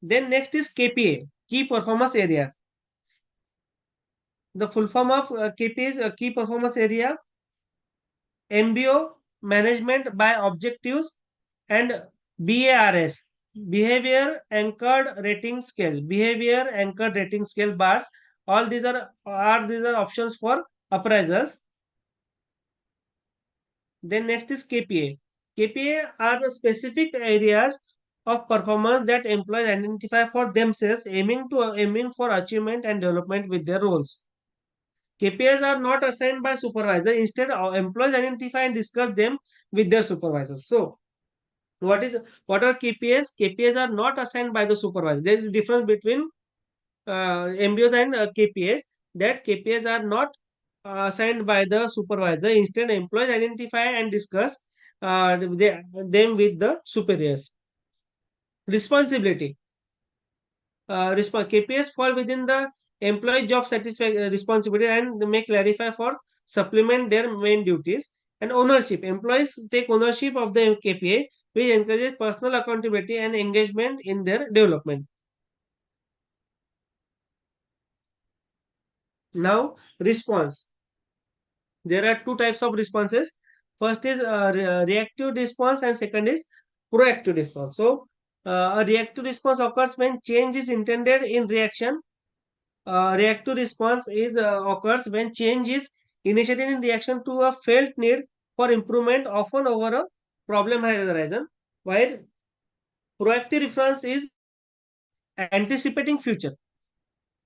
Then next is KPA, key performance areas. The full form of KPA is key performance area. MBO, management by objectives, and BARS, behavior anchored rating scale. Behavior anchored rating scale bars. All these are options for appraisals. Then next is KPA. KPA are the specific areas of performance that employees identify for themselves, aiming for achievement and development with their roles. KPIs are not assigned by supervisor. Instead, employees identify and discuss them with their supervisors. So, what are KPIs? KPIs are not assigned by the supervisor. There is a difference between MBOs and KPIs. That KPIs are not assigned by the supervisor. Instead, employees identify and discuss them with the superiors. Responsibility. KPIs fall within the employee job satisfaction responsibility and may clarify for supplement their main duties. And ownership. Employees take ownership of the KPI, which encourages personal accountability and engagement in their development. Now, response. There are two types of responses. First is reactive response and second is proactive response. So, a reactive response occurs when change is intended in reaction. Reactive response occurs when change is initiated in reaction to a felt need for improvement, often over a problem has arisen. While proactive response is anticipating future.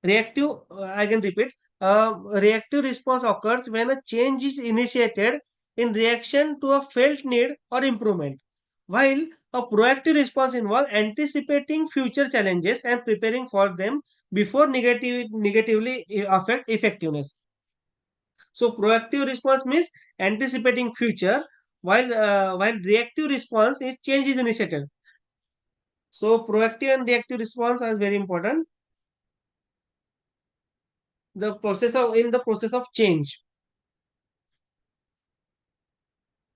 Reactive, I can repeat, reactive response occurs when a change is initiated in reaction to a felt need or improvement, while a proactive response involves anticipating future challenges and preparing for them before negatively affect effectiveness. So, proactive response means anticipating future, while reactive response is change is initiated. So, proactive and reactive response are very important. The process of change.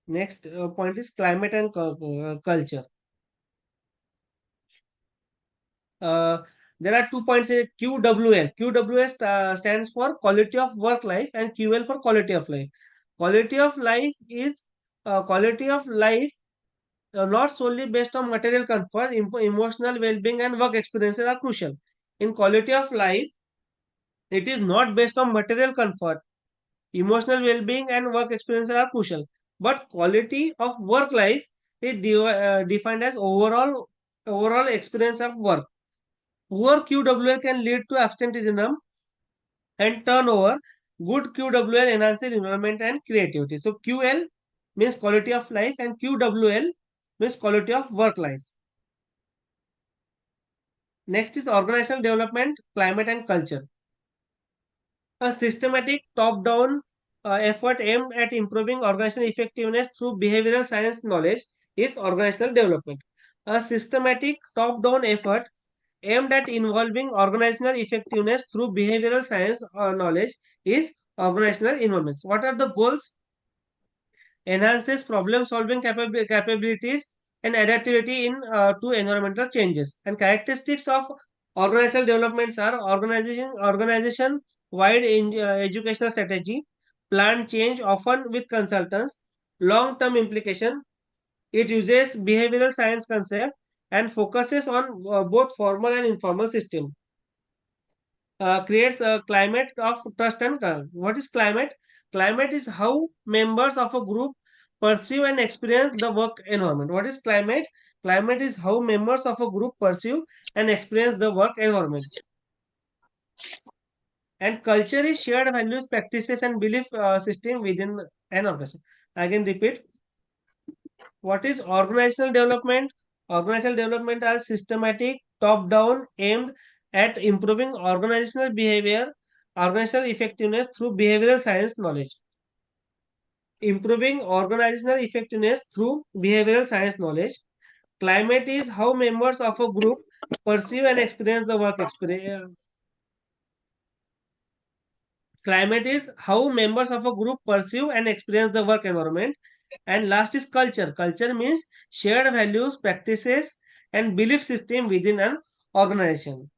Next point is climate and culture. There are 2 points in QWL. QWL stands for quality of work life and QL for quality of life. Quality of life is quality of life not solely based on material comfort, emotional well-being and work experiences are crucial. In quality of life, it is not based on material comfort, emotional well-being and work experiences are crucial. But quality of work life is defined as overall experience of work. Poor QWL can lead to absenteeism and turnover. Good QWL enhances environment and creativity. So QL means quality of life and QWL means quality of work life. Next is organizational development, climate and culture. A systematic top-down effort aimed at improving organizational effectiveness through behavioral science knowledge is organizational development. A systematic top-down effort aimed at involving organizational effectiveness through behavioral science knowledge is organizational involvement. What are the goals? Enhances problem-solving capabilities and adaptability to environmental changes. And characteristics of organizational developments are organization wide educational strategy, plan change often with consultants, long-term implication. It uses behavioral science concept and focuses on both formal and informal system. Creates a climate of trust and what is climate? Climate is how members of a group perceive and experience the work environment. What is climate? Climate is how members of a group perceive and experience the work environment. And culture is shared values, practices, and belief system within an organization. I can repeat. What is organizational development? Organizational development are systematic, top-down, aimed at improving organizational behavior, organizational effectiveness through behavioral science knowledge. Improving organizational effectiveness through behavioral science knowledge. Climate is how members of a group perceive and experience the work experience. Climate is how members of a group perceive and experience the work environment. And last is culture. Culture means shared values, practices, and belief system within an organization.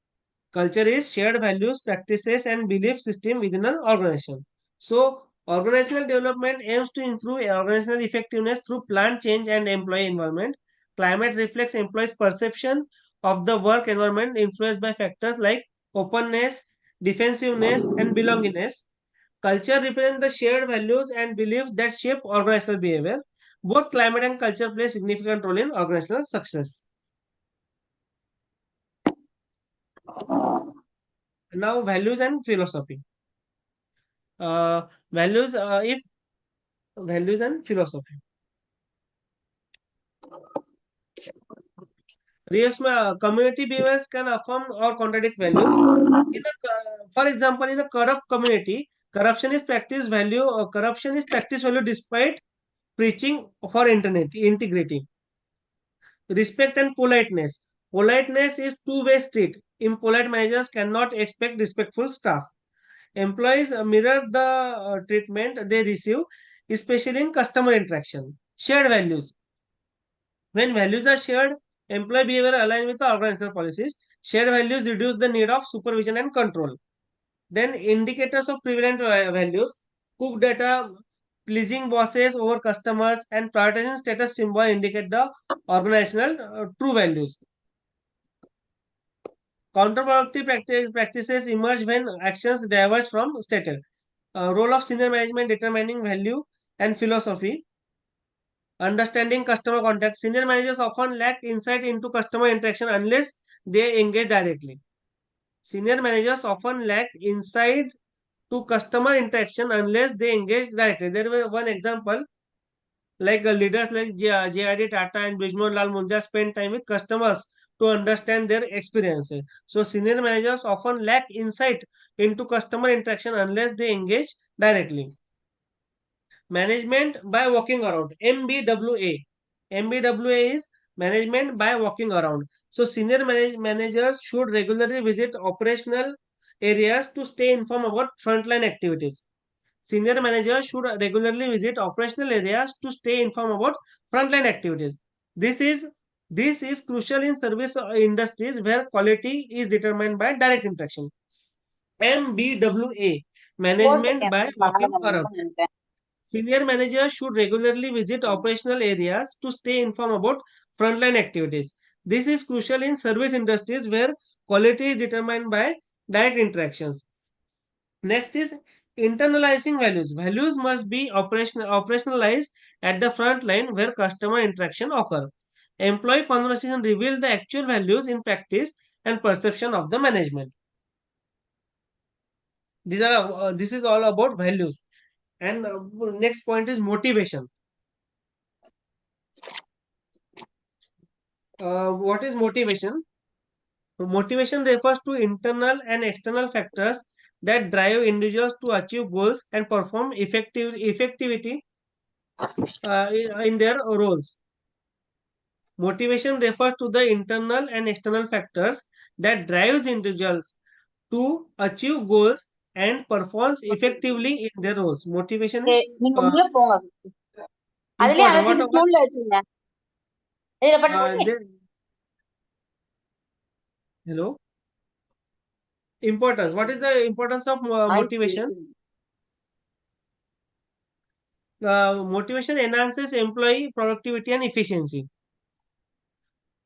Culture is shared values, practices, and belief system within an organization. So, organizational development aims to improve organizational effectiveness through plan change and employee involvement. Climate reflects employees' perception of the work environment influenced by factors like openness, defensiveness, and belongingness. Culture represents the shared values and beliefs that shape organizational behavior. Both climate and culture play a significant role in organizational success. Now, values and philosophy. Values, if values and philosophy. Yes, community behaviors can affirm or contradict values. For example, in a corrupt community, corruption is practiced value despite preaching for internet integrity. Respect and politeness. Politeness is two-way street. Impolite managers cannot expect respectful staff. Employees mirror the treatment they receive, especially in customer interaction. Shared values. When values are shared, employee behavior align with the organizational policies. Shared values reduce the need of supervision and control. Then indicators of prevalent values, cook data, pleasing bosses over customers, and prioritizing status symbol indicate the organizational true values. Counterproductive practices emerge when actions diverge from stated. Role of senior management determining value and philosophy. Understanding customer contact. Senior managers often lack insight into customer interaction unless they engage directly. Senior managers often lack insight to customer interaction unless they engage directly. There was one example like leaders like JRD Tata and Bijnor Lal Munja spend time with customers to understand their experiences. So senior managers often lack insight into customer interaction unless they engage directly. Management by walking around, MBWA. MBWA is management by walking around. So senior managers should regularly visit operational areas to stay informed about frontline activities. Senior managers should regularly visit operational areas to stay informed about frontline activities. This is this is crucial in service industries where quality is determined by direct interaction. MBWA, management by walking around. Senior managers should regularly visit operational areas to stay informed about frontline activities. This is crucial in service industries where quality is determined by direct interactions. Next is internalizing values. Values must be operationalized at the front line where customer interaction occur. Employee conversation reveal the actual values in practice and perception of the management. This is all about values. And next point is motivation. What is motivation? Motivation refers to internal and external factors that drive individuals to achieve goals and perform effectivity in their roles. Motivation refers to the internal and external factors that drives individuals to achieve goals and performs effectively in their roles. Motivation is நீங்க உள்ள போங்க அதுலயே important. அழுத்தி ஸ்டூல்ல வச்சுங்க இதுல பட்டு hello. Importance. What is the importance of motivation? Motivation enhances employee productivity and efficiency.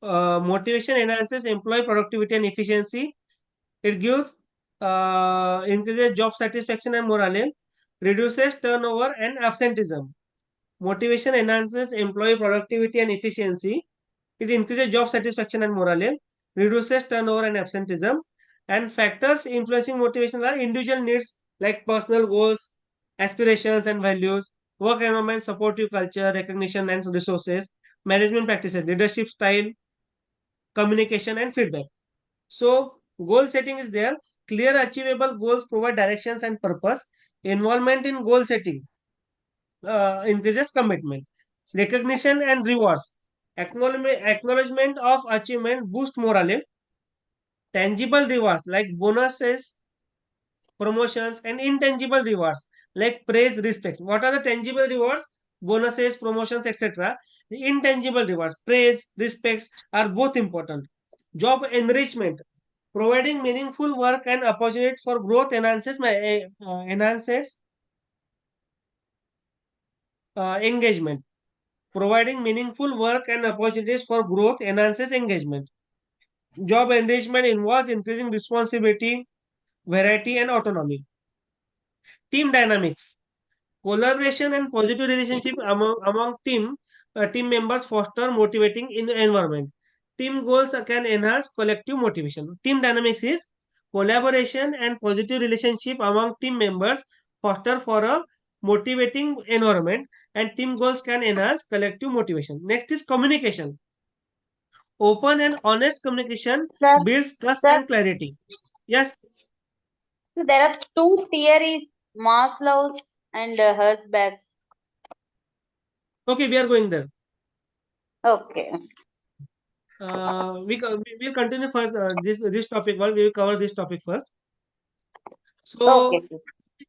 Motivation enhances employee productivity and efficiency. It gives increases job satisfaction and morale, reduces turnover and absenteeism. Motivation enhances employee productivity and efficiency. It increases job satisfaction and morale, reduces turnover and absenteeism. And factors influencing motivation are individual needs like personal goals, aspirations and values, work environment, supportive culture, recognition and resources, management practices, leadership style, communication and feedback. So goal setting is there. Clear achievable goals provide directions and purpose. Involvement in goal setting increases commitment. Recognition and rewards. Acknowledgement of achievement boost morale. Tangible rewards like bonuses, promotions, and intangible rewards like praise, respect. What are the tangible rewards? Bonuses, promotions, etc. The intangible rewards, praise, respects are both important. Job enrichment, providing meaningful work and opportunities for growth enhances engagement. Providing meaningful work and opportunities for growth enhances engagement. Job enrichment involves increasing responsibility, variety, and autonomy. Team dynamics. Collaboration and positive relationship among team members foster motivating in environment. Team goals can enhance collective motivation. Team dynamics is collaboration and positive relationship among team members foster for a motivating environment, and team goals can enhance collective motivation. Next is communication. Open and honest communication Sir, builds trust sir, and clarity. Yes. so there are two theories, Maslow's and Herzberg's. Okay, we are going there. Okay. We will continue first this topic. Well, we will cover this topic first. Okay, So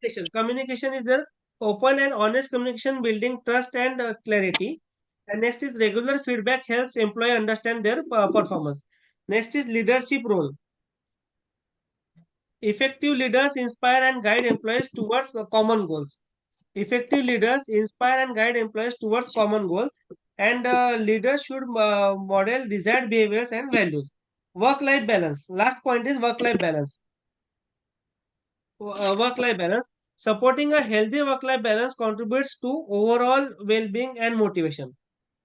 sir. communication is there. Open and honest communication, building trust and clarity. And next is regular feedback helps employee understand their performance. Next is leadership role. Effective leaders inspire and guide employees towards common goals. Effective leaders inspire and guide employees towards common goals, and leaders should model desired behaviors and values. Work-life balance. Last point is work-life balance. Work-life balance. Supporting a healthy work-life balance contributes to overall well-being and motivation.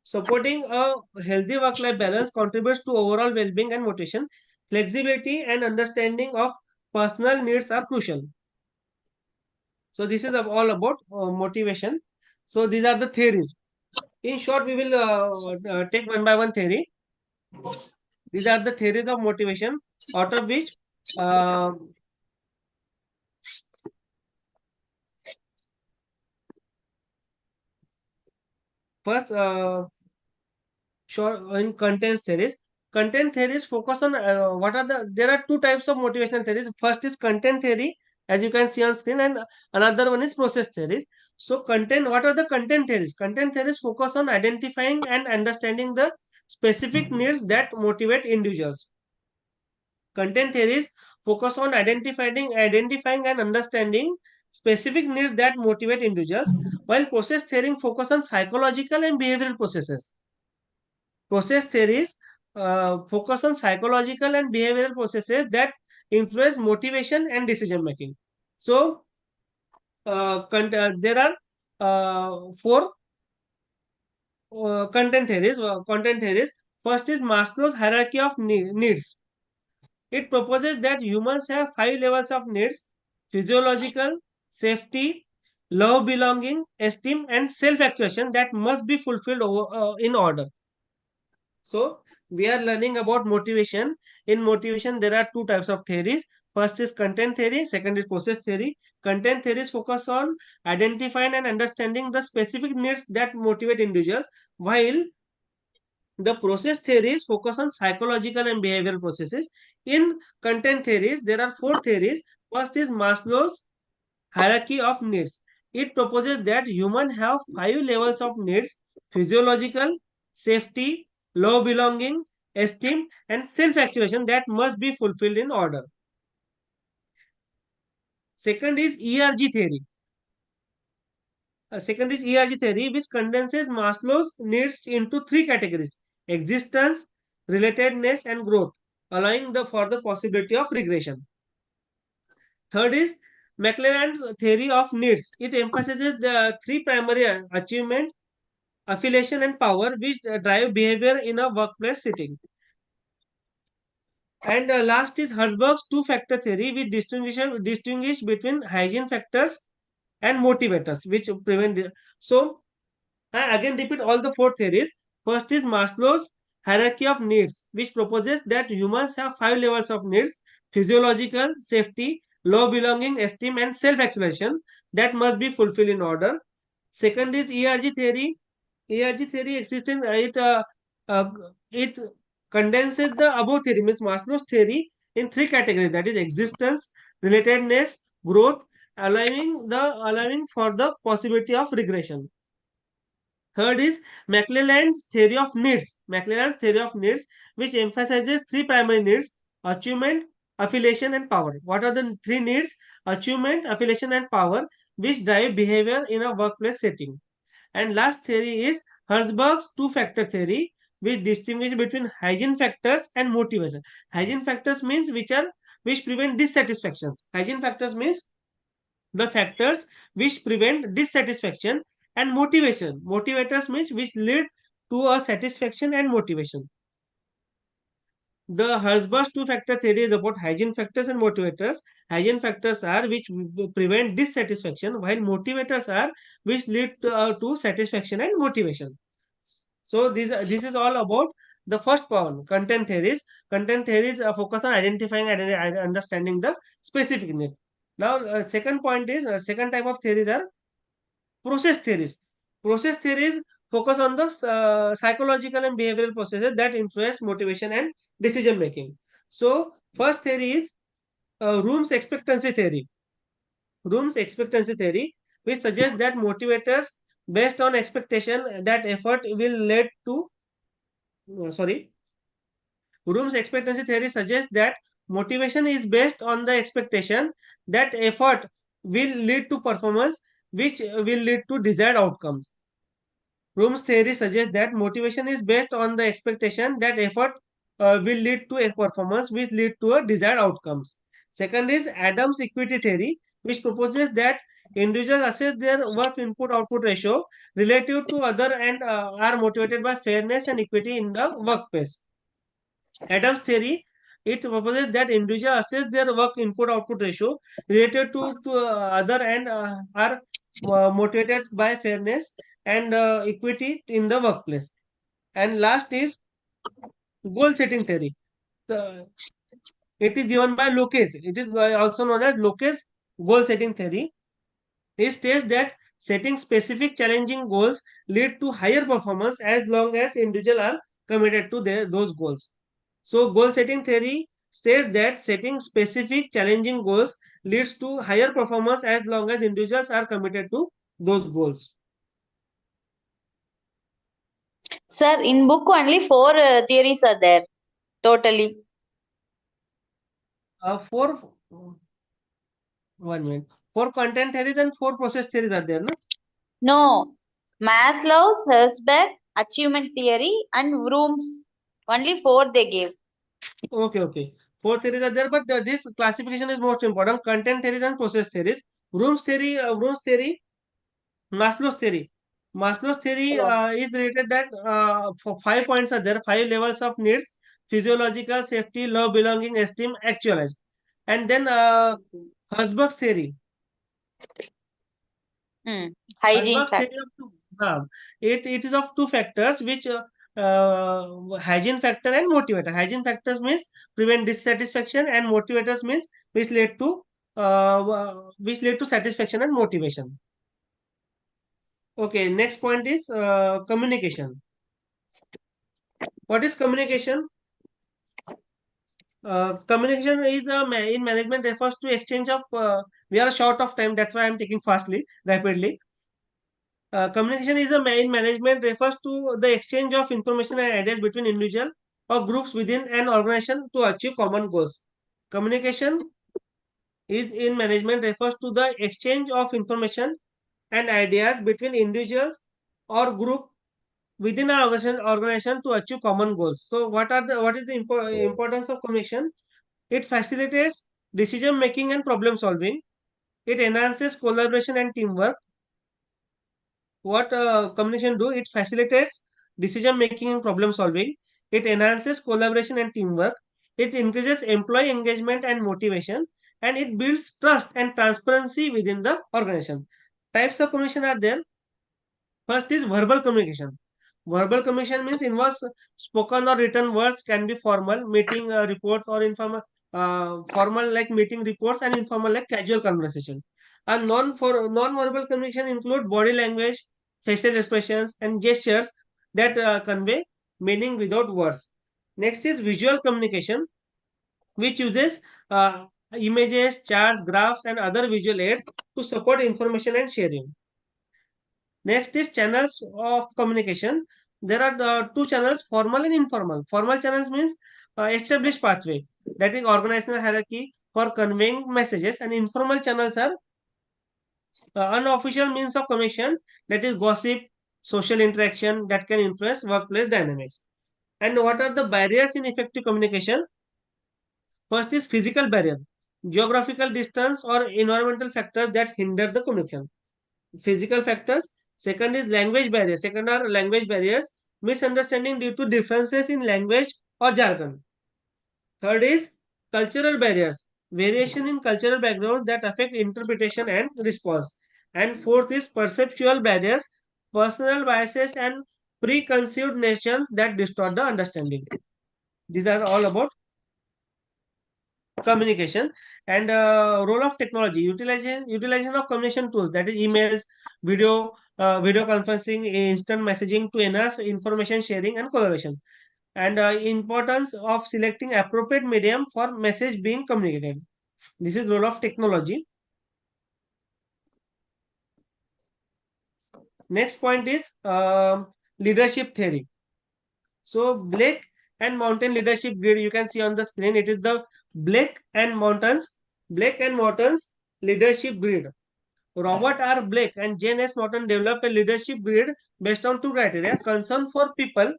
Supporting a healthy work-life balance contributes to overall well-being and motivation. Flexibility and understanding of personal needs are crucial. So this is all about motivation. So these are the theories. In short, we will take one by one theory. These are the theories of motivation, out of which uh, first short in content theories. Content theories focus on what are there are two types of motivational theories. First is content theory, as you can see on screen, and another one is process theories. So content, what are the content theories? Content theories focus on identifying and understanding the specific needs that motivate individuals. Content theories focus on identifying and understanding specific needs that motivate individuals, while process theory focus on psychological and behavioral processes. Process theories focus on psychological and behavioral processes that influence motivation and decision making. So, there are four content theories. Content theories. First is Maslow's hierarchy of needs. It proposes that humans have five levels of needs: physiological, safety, love, belonging, esteem, and self-actualization that must be fulfilled in order. So we are learning about motivation. In motivation, there are two types of theories. First is content theory, second is process theory. Content theories focus on identifying and understanding the specific needs that motivate individuals, while the process theories focus on psychological and behavioral processes. In content theories, there are four theories. First is Maslow's hierarchy of needs. It proposes that humans have five levels of needs: physiological, safety, low belonging, esteem, and self-actualization that must be fulfilled in order. Second is ERG theory. Second is ERG theory, which condenses Maslow's needs into three categories: existence, relatedness, and growth, allowing for the possibility of regression. Third is McLaren's theory of needs. It emphasizes the three primary achievement, affiliation, and power, which drive behavior in a workplace setting. And last is Herzberg's two-factor theory, which distinguish between hygiene factors and motivators, which prevent. So I again repeat all the four theories. First is Maslow's hierarchy of needs, which proposes that humans have five levels of needs: physiological, safety, low belonging, esteem, and self-actualization that must be fulfilled in order. Second is ERG theory. ERG theory exists in it. Uh, it condenses the above theory, means Maslow's theory, in three categories, that is existence, relatedness, growth, allowing for the possibility of regression. Third is McClelland's theory of needs. McClelland's theory of needs, which emphasizes three primary needs: achievement, affiliation, and power. What are the three needs? Achievement, affiliation, and power, which drive behavior in a workplace setting. And last theory is Herzberg's two-factor theory, which distinguishes between hygiene factors and motivation. Hygiene factors means which prevent dissatisfactions. Hygiene factors means the factors which prevent dissatisfaction, and motivation. Motivators means which lead to a satisfaction and motivation. The Herzberg's two-factor theory is about hygiene factors and motivators. Hygiene factors are which prevent dissatisfaction, while motivators are which lead to satisfaction and motivation. So this is all about the first one, content theories. Content theories focus on identifying and understanding the specific need. Now, second point is second type of theories are process theories. Process theories focus on the psychological and behavioral processes that influence motivation and decision making. So, first theory is Room's expectancy theory. Room's expectancy theory, which suggests that motivators based on expectation that effort will lead to sorry Room's expectancy theory suggests that motivation is based on the expectation that effort will lead to performance, which will lead to desired outcomes. Room's theory suggests that motivation is based on the expectation that effort will lead to a performance, which lead to a desired outcomes. Second is Adams equity theory, which proposes that individuals assess their work input output ratio relative to other and are motivated by fairness and equity in the workplace. Adams theory, it proposes that individuals assess their work input output ratio related to other and are motivated by fairness and equity in the workplace. And last is goal setting theory. The, it is given by Locke's. It is also known as Locke's goal setting theory. It states that setting specific challenging goals lead to higher performance as long as individuals are committed to those goals. So, goal setting theory states that setting specific challenging goals leads to higher performance as long as individuals are committed to those goals. Sir, in book only four theories are there totally. Four, 1 minute. Four content theories and four process theories are there, no? No, Maslow's, Herzberg, achievement theory, and Vroom's. Only four they gave. Okay. Four theories are there, but this classification is most important. Content theories and process theories. Room's theory, Maslow's theory. Maslow's theory Yeah. is related that for 5 points are there, 5 levels of needs: physiological, safety, love, belonging, esteem, actualized. And then Herzberg's theory. Hygiene Herzberg's fact. theory of it is of two factors, which hygiene factor and motivator. Hygiene factors means prevent dissatisfaction, and motivators means which lead to satisfaction and motivation. Okay, next point is communication. What is communication? Communication is in management refers to exchange of. We are short of time, that's why I'm taking rapidly. Communication is in management refers to the exchange of information and ideas between individual or groups within an organization to achieve common goals. Communication is in management refers to the exchange of information and ideas between individuals or group within an organization to achieve common goals. So, what is the importance of communication? It facilitates decision making and problem solving. It enhances collaboration and teamwork. What communication do? It facilitates decision making and problem solving. It enhances collaboration and teamwork. It increases employee engagement and motivation, and it builds trust and transparency within the organization. Types of communication are there. First is verbal communication. Verbal communication means involves spoken or written words, can be formal, meeting reports, or informal, formal like meeting reports, and informal like casual conversation. And non-verbal communication include body language, facial expressions, and gestures that convey meaning without words. Next is visual communication, which uses images, charts, graphs, and other visual aids to support information and sharing. Next is channels of communication. There are two channels, formal and informal. Formal channels means established pathway, that is organizational hierarchy for conveying messages, and informal channels are unofficial means of communication, that is gossip, social interaction that can influence workplace dynamics. And what are the barriers in effective communication? First is physical barrier, geographical distance or environmental factors that hinder the communication. Physical factors. Second is language barriers. Second are language barriers, misunderstanding due to differences in language or jargon. Third is cultural barriers, variation in cultural background that affect interpretation and response. And fourth is perceptual barriers, personal biases and preconceived notions that distort the understanding. These are all about communication. And role of technology, utilization of communication tools, that is emails, video conferencing, instant messaging to enhance information sharing and collaboration. And importance of selecting appropriate medium for message being communicated. This is role of technology. Next point is leadership theory. So Blake and Mountain leadership grid, you can see on the screen. It is the Blake and Morton's leadership grid. Robert R. Blake and Jane S. Morton developed a leadership grid based on two criteria: concern for people.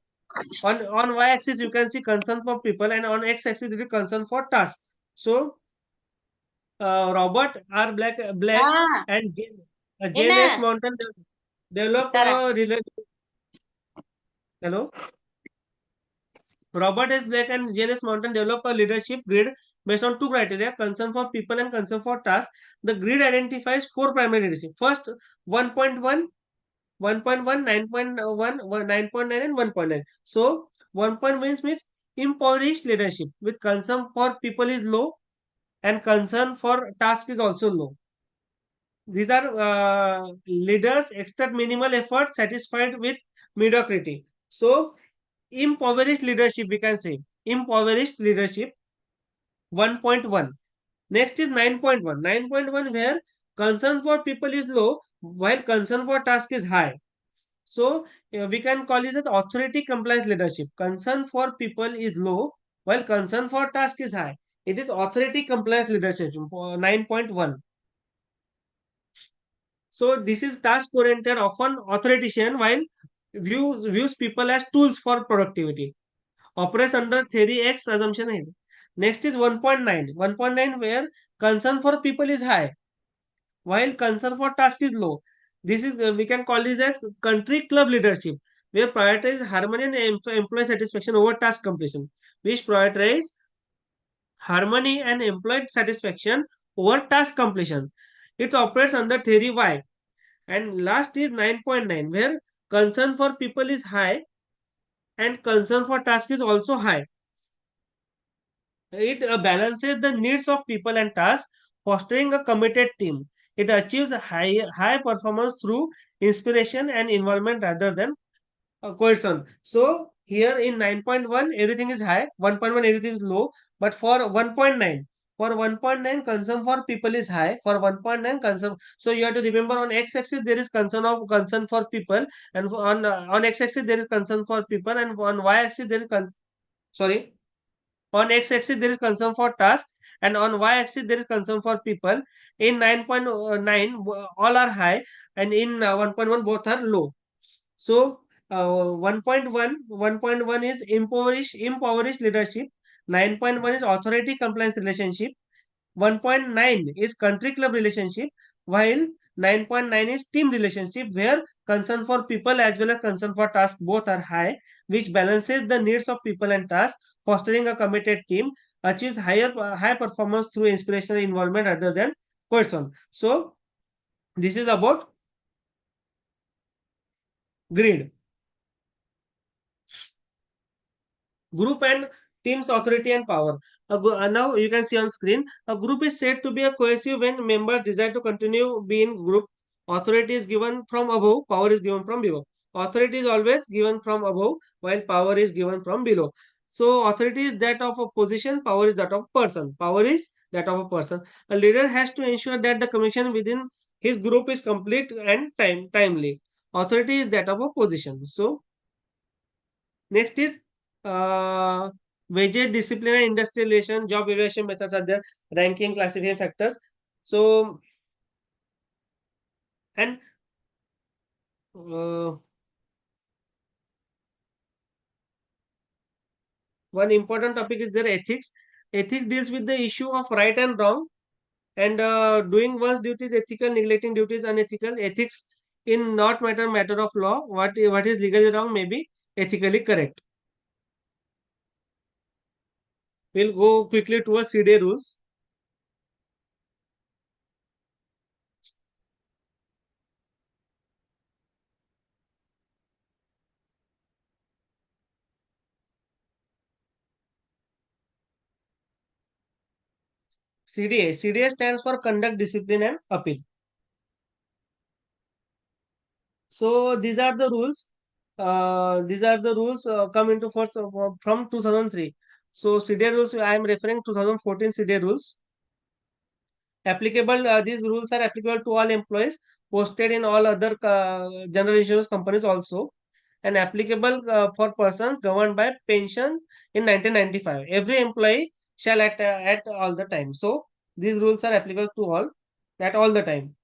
On y-axis you can see concern for people, and on x-axis it is concern for task. So Robert R. Blake Ah, and Jane S. Ina. Morton developed Tara. hello. Robert S. Blake and Jane S. Mountain developed a leadership grid based on two criteria: concern for people and concern for tasks. The grid identifies four primary leadership. First, 1.1, 1.1, 9.1, 9.9, and 1.9. So, 1.1 means impoverished leadership, with concern for people is low and concern for task is also low. These are leaders exert minimal effort satisfied with mediocrity. So, impoverished leadership, we can say impoverished leadership 1.1. Next is 9.1. 9.1 where concern for people is low while concern for task is high. So we can call it as authority compliance leadership. Concern for people is low while concern for task is high. It is authority compliance leadership 9.1. So this is task oriented, often authoritarian, while views people as tools for productivity. Operates under theory X assumption है. Next is 1.9. 1.9 where concern for people is high while concern for task is low. This is we can call this as country club leadership, where prioritize harmony and employee satisfaction over task completion. Which prioritize harmony and employee satisfaction over task completion. It operates under theory Y. And last is 9.9 where concern for people is high and concern for task is also high. It balances the needs of people and tasks, fostering a committed team. It achieves a high performance through inspiration and involvement rather than coercion. So here in 9.1 everything is high, 1.1 everything is low, but for 1.9, for 1.9 concern for people is high, for 1.9 concern. So you have to remember on x-axis there is concern for people, and on x-axis there is concern for people, and on y-axis there is sorry, on x-axis there is concern for task, and on y-axis there is concern for people. In 9.9 all are high, and in 1.1 both are low. So 1.1 is impoverished leadership. 9.1 is authority compliance relationship. 1.9 is country club relationship, while 9.9 is team relationship, where concern for people as well as concern for task both are high, which balances the needs of people and tasks, fostering a committed team, achieves high performance through inspirational involvement rather than coercion. So this is about grid. Group and team's authority and power. Now you can see on screen, a group is said to be a cohesive when members desire to continue being group. Authority is given from above, power is given from below. Authority is always given from above, while power is given from below. So authority is that of a position, power is that of person. Power is that of a person. A leader has to ensure that the commission within his group is complete and timely. Authority is that of a position. So next is wages, discipline, and industrialization, job evaluation methods are there, ranking, classification factors. So and one important topic is their ethics. Ethics deals with the issue of right and wrong, and doing one's duties ethical, neglecting duties unethical. Ethics in not matter of law. What is legally wrong may be ethically correct. We'll go quickly towards CDA rules. CDA stands for Conduct, Discipline, and Appeal. So these are the rules. Come into force from 2003. So CDA rules, I am referring 2014 CDA rules. Applicable, these rules are applicable to all employees posted in all other general insurance companies also, and applicable for persons governed by pension in 1995. Every employee shall at all the time. So these rules are applicable to all at all the time.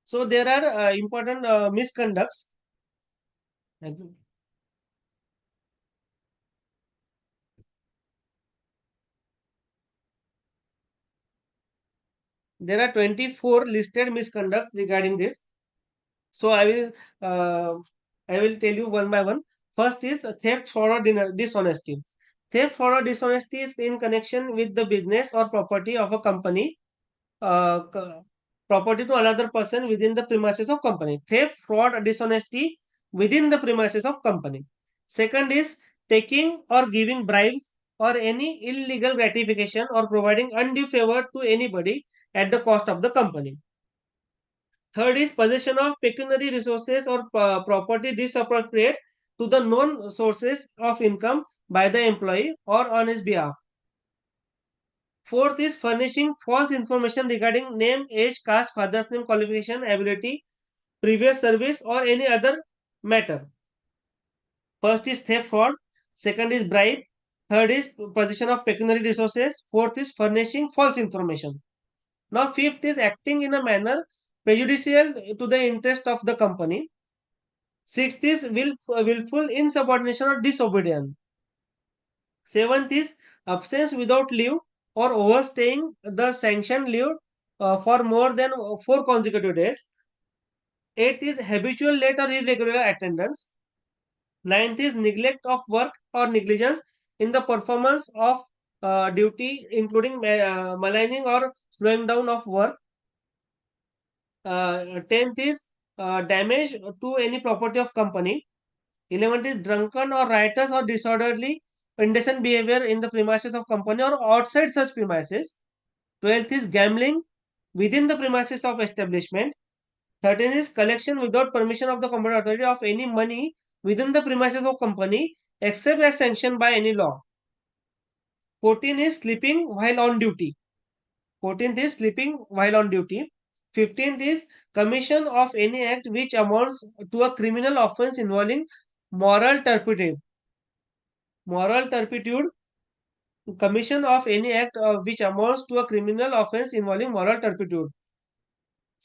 So there are important misconducts. There are 24 listed misconducts regarding this. So uh, I will tell you one by one. First is theft, fraud, or dishonesty. Theft, fraud, or dishonesty is in connection with the business or property of a company, property to another person within the premises of company. Theft, fraud, or dishonesty within the premises of company. Second is taking or giving bribes or any illegal gratification or providing undue favor to anybody at the cost of the company. Third is possession of pecuniary resources or property disappropriate to the known sources of income by the employee or on his behalf. Fourth is furnishing false information regarding name, age, caste, father's name, qualification, ability, previous service, or any other matter. First is theft, fraud. Second is bribe. Third is possession of pecuniary resources. Fourth is furnishing false information. Now, fifth is acting in a manner prejudicial to the interest of the company. Sixth is willful insubordination or disobedience. Seventh is absence without leave or overstaying the sanctioned leave for more than 4 consecutive days. Eighth is habitual late or irregular attendance. Ninth is neglect of work or negligence in the performance of duty, including maligning or slowing down of work. 10th is damage to any property of company. 11th is drunken or riotous or disorderly indecent behavior in the premises of company or outside such premises. 12th is gambling within the premises of establishment. 13th is collection without permission of the competent authority of any money within the premises of company except as sanctioned by any law. 14th is sleeping while on duty. 14th is sleeping while on duty. 15th is commission of any act which amounts to a criminal offense involving moral turpitude. Moral turpitude, commission of any act which amounts to a criminal offense involving moral turpitude.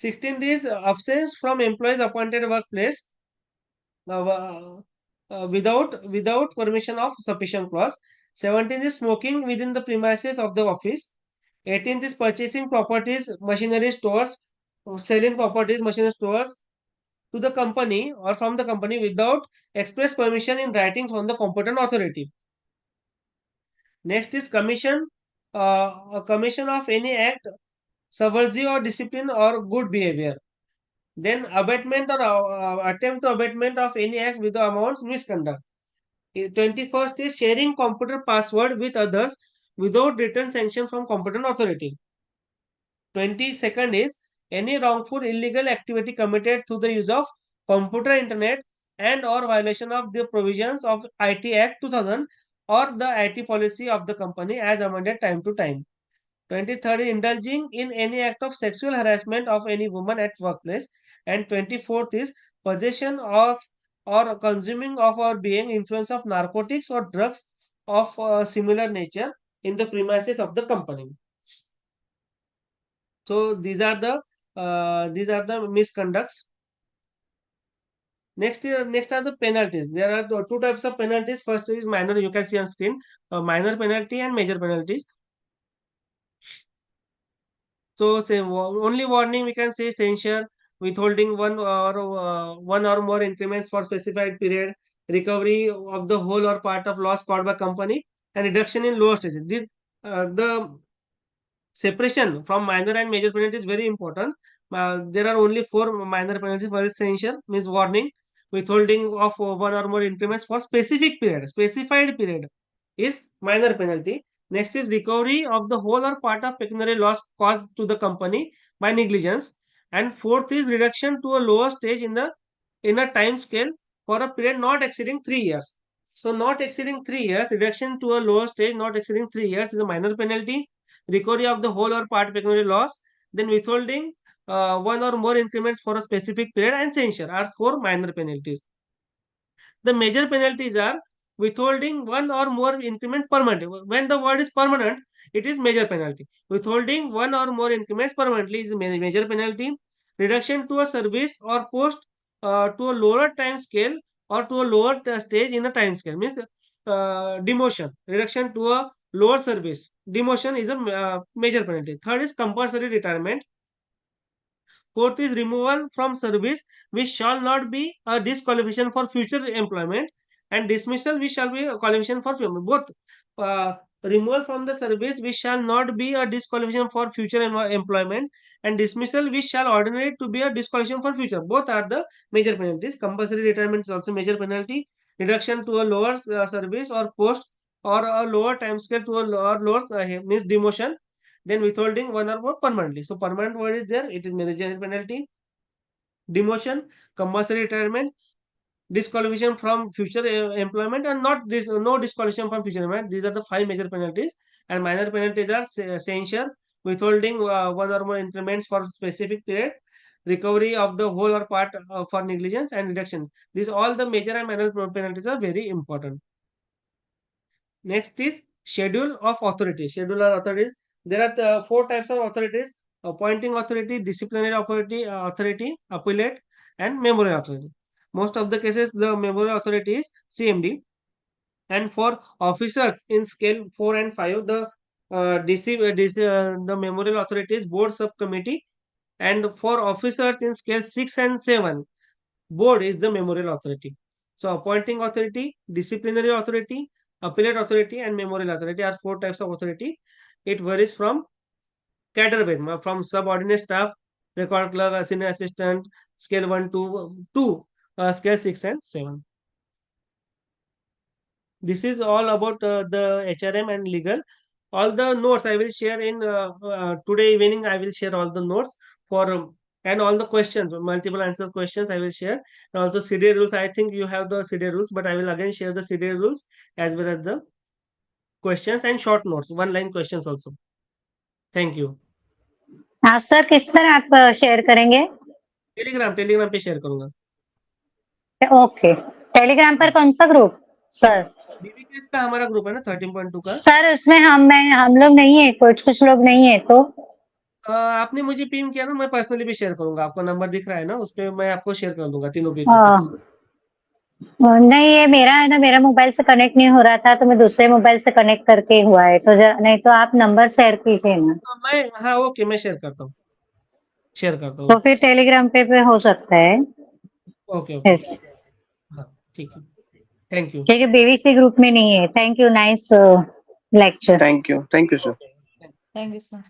16th is absence from employee's appointed workplace without permission of sufficient clause. 17th is smoking within the premises of the office. 18th is purchasing properties, machinery stores, selling properties, machinery stores to the company or from the company without express permission in writing from the competent authority. Next is commission, a commission of any act subversive or discipline or good behavior. Then abatement or attempt to abatement of any act with the amounts misconduct. 21st is sharing computer password with others without written sanction from competent authority. 22nd is any wrongful illegal activity committed through the use of computer, internet, and or violation of the provisions of IT Act 2000 or the IT policy of the company as amended time to time. 23rd, indulging in any act of sexual harassment of any woman at workplace. And 24th is possession of or consuming of or being influence of narcotics or drugs of similar nature in the premises of the company. So these are the misconducts. Next are the penalties. There are two types of penalties. First is minor, you can see on screen, minor penalty and major penalties. So say only warning we can say censure, withholding one or more increments for specified period, recovery of the whole or part of loss caused by company, and reduction in lower stages. The separation from minor and major penalty is very important. There are only four minor penalties. For censure means warning, withholding of one or more increments for specific period. Specified period is minor penalty. Next is recovery of the whole or part of pecuniary loss caused to the company by negligence. And fourth is reduction to a lower stage in a time scale for a period not exceeding 3 years. So not exceeding 3 years, reduction to a lower stage not exceeding 3 years is a minor penalty. Recovery of the whole or part pecuniary loss, then withholding one or more increments for a specific period, and censure are four minor penalties. The major penalties are withholding one or more increment permanently. When the word is permanent, it is major penalty. Withholding one or more increments permanently is a major penalty. Reduction to a service or post to a lower time scale or to a lower stage in a time scale means demotion. Reduction to a lower service. Demotion is a major penalty. Third is compulsory retirement. Fourth is removal from service, which shall not be a disqualification for future employment, and dismissal, which shall be a qualification for future. Both removal from the service, which shall not be a disqualification for future employment, and dismissal, which shall ordinarily to be a disqualification for future. Both are the major penalties. Compulsory retirement is also major penalty. Reduction to a lower service or post or a lower time scale to a lower means demotion, then withholding one or more permanently. So permanent word is there, it is major penalty. Demotion, compulsory retirement, disqualification from future employment, and no disqualification from future employment. These are the five major penalties. And minor penalties are censure, withholding one or more increments for specific period, recovery of the whole or part for negligence, and reduction. These all the major and minor penalties are very important. Next is schedule of authority. Schedule of authorities. There are four types of authorities: appointing authority, disciplinary authority, appellate, and memorial authority. Most of the cases, the memorial authority is CMD. And for officers in scale 4 and 5, the memorial authority is board subcommittee. And for officers in scale 6 and 7, board is the memorial authority. So appointing authority, disciplinary authority, appellate authority, and memorial authority are four types of authority. It varies from cadre base, from subordinate staff, record clerk, senior assistant, scale 1 to 2, scale 6 and 7. This is all about the HRM and legal. All the notes I will share in today evening. I will share all the notes for and all the questions, multiple answer questions I will share. And also CDA rules. I think you have the CDA rules, but I will again share the CDA rules as well as the questions and short notes, one line questions also. Thank you. हाँ sir, किस पर आप share करेंगे? Telegram पे share करूंगा. Okay, Telegram पर कौन सा ग्रुप सर? BVKS का हमारा ग्रुप है ना 13.2 का. सर उसमें हम लोग नहीं है, कुछ लोग नहीं है तो आपने मुझे पिन किया ना, मैं पर्सनली भी शेयर करूंगा. आपका नंबर दिख रहा है ना, उस पे मैं आपको शेयर कर दूंगा तीनों पे. नहीं, ये मेरा है ना, मेरा मोबाइल से कनेक्ट नहीं हो रहा था तो मैं दूसरे मोबाइल से कनेक्ट करके हुआ है, तो नहीं तो आप नंबर शेयर कीजिए ना. हाँ ओके, मैं शेयर करता हूँ. तो फिर टेलीग्राम पे हो सकता है. Okay okay. यस, हाँ ठीक है. Thank you. ठीक है, बीवीसी ग्रुप में नहीं है. Thank you, nice lecture. Thank you, sir. Thank you, sir.